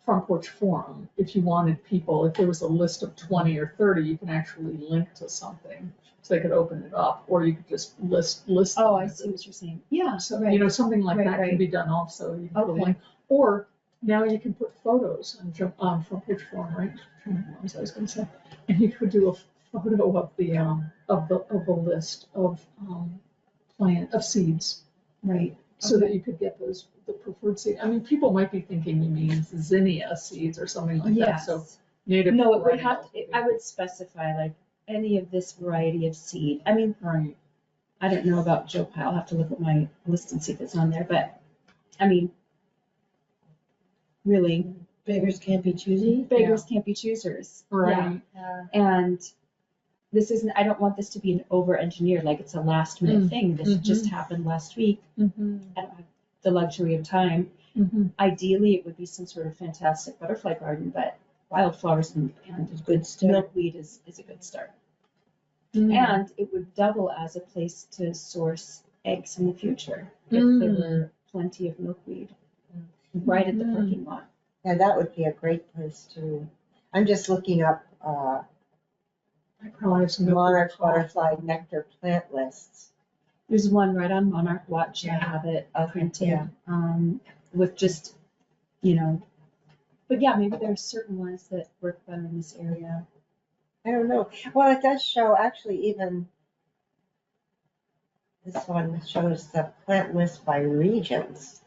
front porch forum. If you wanted people, if there was a list of 20 or 30, you can actually link to something, so they could open it up, or you could just list. Oh, them. I see what you're saying. Yeah. So, right. something like Right, that can right. be done also. You can put a Okay. link. Or now you can put photos on front page form, right? As I was going to say, and you could do a photo of the list of seeds, Right. so that Okay. you could get the preferred seed. I mean, people might be thinking you mean zinnia seeds or something like that. Yes. So native. No, it would perennials have, I would specify like any of this variety of seed. I mean, Right. I don't know about Joe Pye. I'll have to look at my list and see if it's on there, but I mean, really, Beggars can't be choosy. beggars can't be choosers. Right. And this isn't, I don't want this to be an over-engineered, like it's a last-minute thing. This just happened last week. Mm-hmm. I don't have the luxury of time. Mm-hmm. Ideally, it would be some sort of fantastic butterfly garden, but wildflowers and Good start. milkweed is a good start. And it would double as a place to source eggs in the future if there were plenty of milkweed right at the parking lot. Yeah, that would be a great place to, I'm just looking up I probably have some monarch butterfly nectar plant lists. There's one right on Monarch Watch. I have it printed yeah. with just, but yeah, maybe there are certain ones that work better in this area. I don't know. Well, it does show, actually, even this one shows the plant list by regions.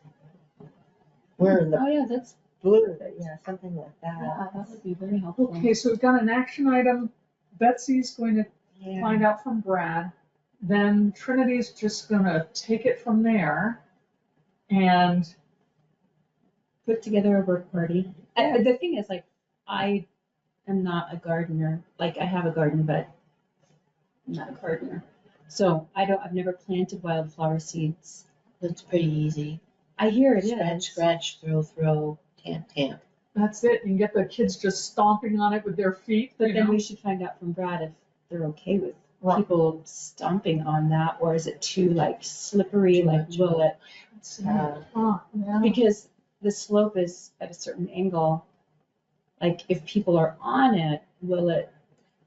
We're in the Oh, yeah, that's, blue, yeah, something like that. that would be very helpful. Okay, so we've got an action item. Betsy's going to Yeah. find out from Brad. Then Trinity's just gonna take it from there. And Put together a work party. And the thing is, like, I am not a gardener. Like, I have a garden, but I'm not a gardener. So I've never planted wildflower seeds. That's pretty easy. I hear it is. Scratch, scratch, throw, tamp. that's it. You can get the kids just stomping on it with their feet. But you then know? we should find out from Brad if they're okay with Right. people stomping on that, or is it too like slippery, Too like much. will it? Yeah. Because the slope is at a certain angle. Like if people are on it, will it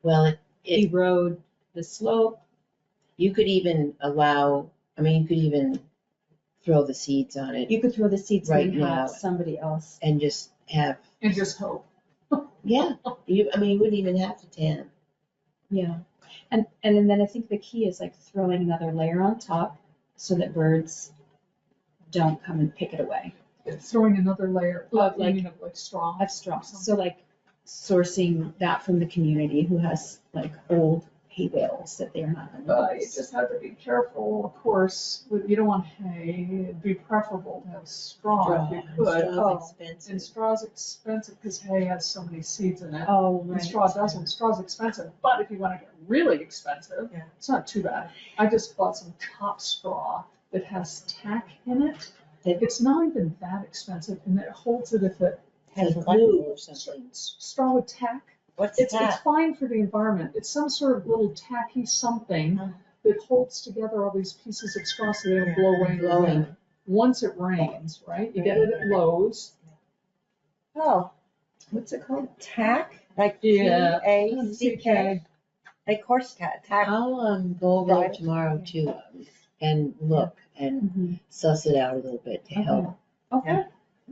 Well, it erode the slope? you could even you could even throw the seeds on it You could throw the seeds Right and now. have somebody else. and just have, And just hope. you wouldn't even have to tamp. Yeah. And then I think the key is like throwing another layer on top so that birds don't come and pick it away. Throwing another layer Of of, like- you mean, of like straw. Of straw. So like sourcing that from the community who has like old hay bales that they're not You gonna use. just have to be careful, of course, you don't want hay, it'd be preferable to have straw if you could. Straw's And expensive. straw's expensive because hay has so many seeds in it. Oh, And right. straw doesn't, straw's expensive, but if you wanna get really expensive, Yeah. it's not too bad. I just bought some top straw that has tack in it. It's not even that expensive and it holds it if it Has Has glue or something. straw with tack. What's It's that? fine for the environment. It's some sort of little tacky something Oh. that holds together all these pieces of straw so they don't blow away in the Blowing. wind. Once it rains, right? You get it at Lowe's. Oh, What's it called? tack, like Yeah. TACK, like horse tack. I'll go over there Right. tomorrow too and look and Mm-hmm. suss it out a little bit to help Okay,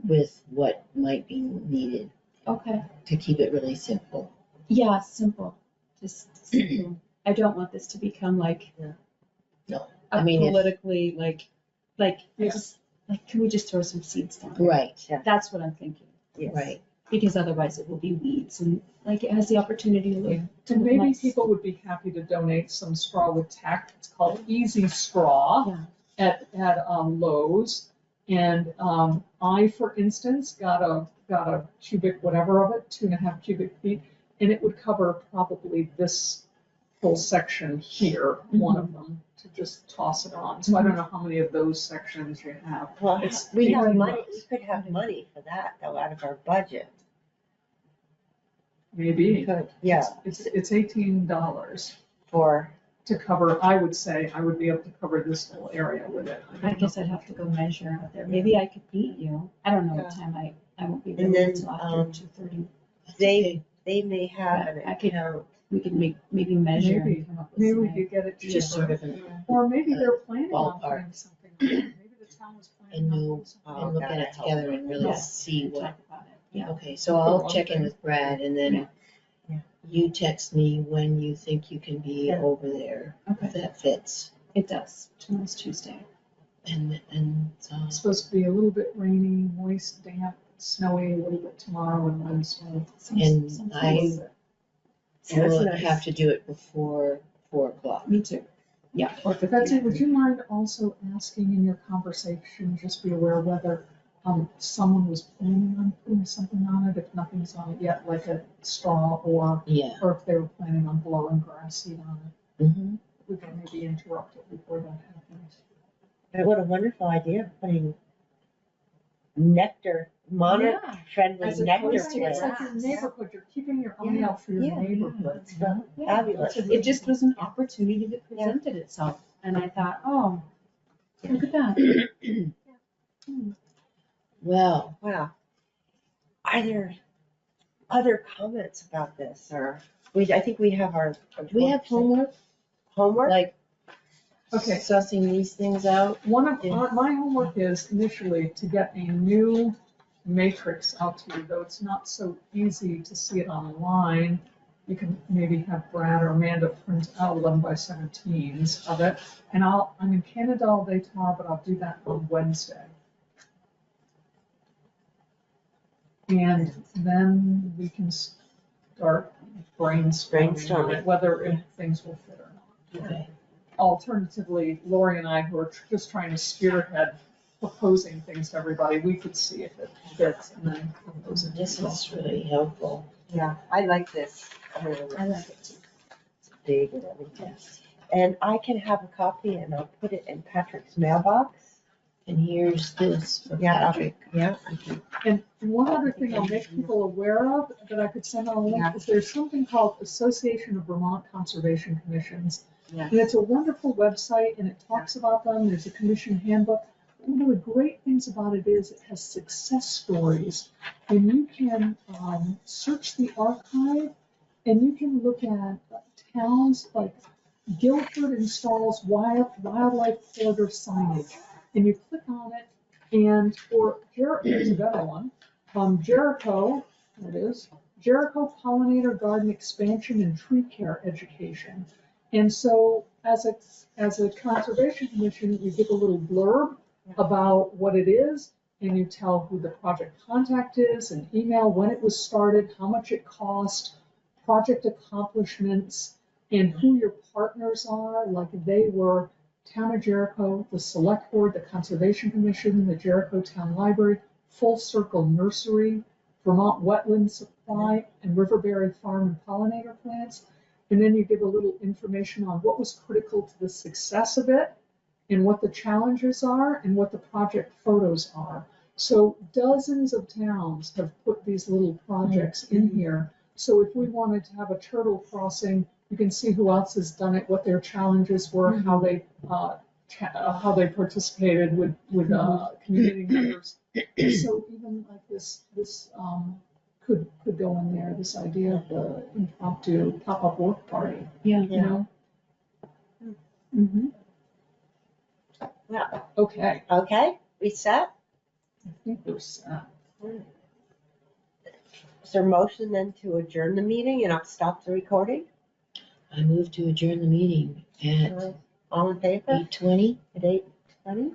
with what might be needed okay. to keep it really simple. Yeah, simple, just simple. I don't want this to become like No, a I mean, if- politically, like, I Yeah. just, like, can we just throw some seeds down? Right, That's what I'm thinking, Yes. right. because otherwise it will be weeds and like it has the opportunity to look. to And look maybe nice. people would be happy to donate some straw with tack. It's called Easy Straw Yeah. at Lowe's. And I, for instance, got a cubic whatever of it, 2.5 cubic feet, and it would cover probably this whole section here, one of them, to just toss it on. So I don't know how many of those sections you have. Well, It's we have 18 money, bucks. we could have money for that though, out of our budget. We Maybe. could, yeah, It's $18 for, to cover, I would say, I would be able to cover this whole area with it. I guess I'd have to go measure out there. Maybe I could beat you. I don't know what Yeah. time I won't be And there then, until after 2:30. they, they may have an I could- account. We could maybe measure Maybe. and come up with Maybe some we could get it It's just sort cheaper. of an, Or maybe they're planning on ballpark. putting something, maybe the town was planning on And doing something. and look at it together and really Yeah. see and what. talk about it. Yeah. Okay, so I'll check in with Brad and then Yeah. you text me when you think you can be Yeah. over there, if Okay. that fits. It does. Tomorrow's Tuesday. And, It's supposed to be a little bit rainy, moist, damp, snowy a little bit tomorrow and Wednesday. And Sounds I- nice. That's we'll nice. have to do it before 4 o'clock. Me too. Yeah. Or Betsy, would you mind also asking in your conversation, just be aware whether someone was planning on putting something on it, if nothing's on it yet, like a straw or Yeah. if they were planning on blowing grass seed on it. Mm-hmm. We can maybe interrupt it before that happens. But what a wonderful idea, putting nectar, monarch-friendly As nectar opposed to, it's plants. like your neighborhood, you're keeping your eye Yeah, out for your yeah, neighborhood. It's you know? fabulous. It just was an opportunity that presented itself. And I thought, oh, look at that. Well, Wow. Are there other comments about this, or, I think we have our. do we have homework, Homework? like Okay, sussing these things out? one of, Yeah. my homework is initially to get a new matrix out to you, though it's not so easy to see it online. You can maybe have Brad or Amanda print out 11x17s of it. And I'm in Canada all day tomorrow, but I'll do that on Wednesday. And then we can start brainstorming on it, whether things will fit or not. Okay. Alternatively, Lori and I, who are just trying to spearhead proposing things to everybody, we could see if it fits and then propose it. This is really helpful. Yeah, I like this. I mean, I like it too. it's big and everything. And I can have a copy and I'll put it in Patrick's mailbox. And here's this for Yeah, Patrick. Yeah. And one other thing I'll make people aware of that I could send on a link is there's something called Association of Vermont Conservation Commissions. Yeah. And it's a wonderful website and it talks about them. There's a commission handbook. One of the great things about it is it has success stories. And you can search the archive and you can look at towns like Guilford installs wildlife corridor signage. And you click on it and, or there's a better one, Jericho, there it is, Jericho Pollinator Garden Expansion and Tree Care Education. And so as a conservation commission, you give a little blurb about what it is, and you tell who the project contact is, and email when it was started, how much it cost, project accomplishments, and who your partners are, like they were Town of Jericho, the Select Board, the Conservation Commission, the Jericho Town Library, Full Circle Nursery, Vermont Wetland Supply, and Riverberry Farm and Pollinator Plants. And then you give a little information on what was critical to the success of it, and what the challenges are, and what the project photos are. So dozens of towns have put these little projects in here. So if we wanted to have a turtle crossing, you can see who else has done it, what their challenges were, how they participated with community members. So even like this could go in there, this idea of the impromptu pop-up work party, Yeah. you know? Mm-hmm. Yeah. Okay, Okay, we set? I think there's, Is there a motion then to adjourn the meeting and I'll stop the recording? I move to adjourn the meeting at All in favor? 8:20. At 8:20?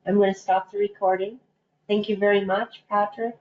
I'm gonna stop the recording. Thank you very much, Patrick,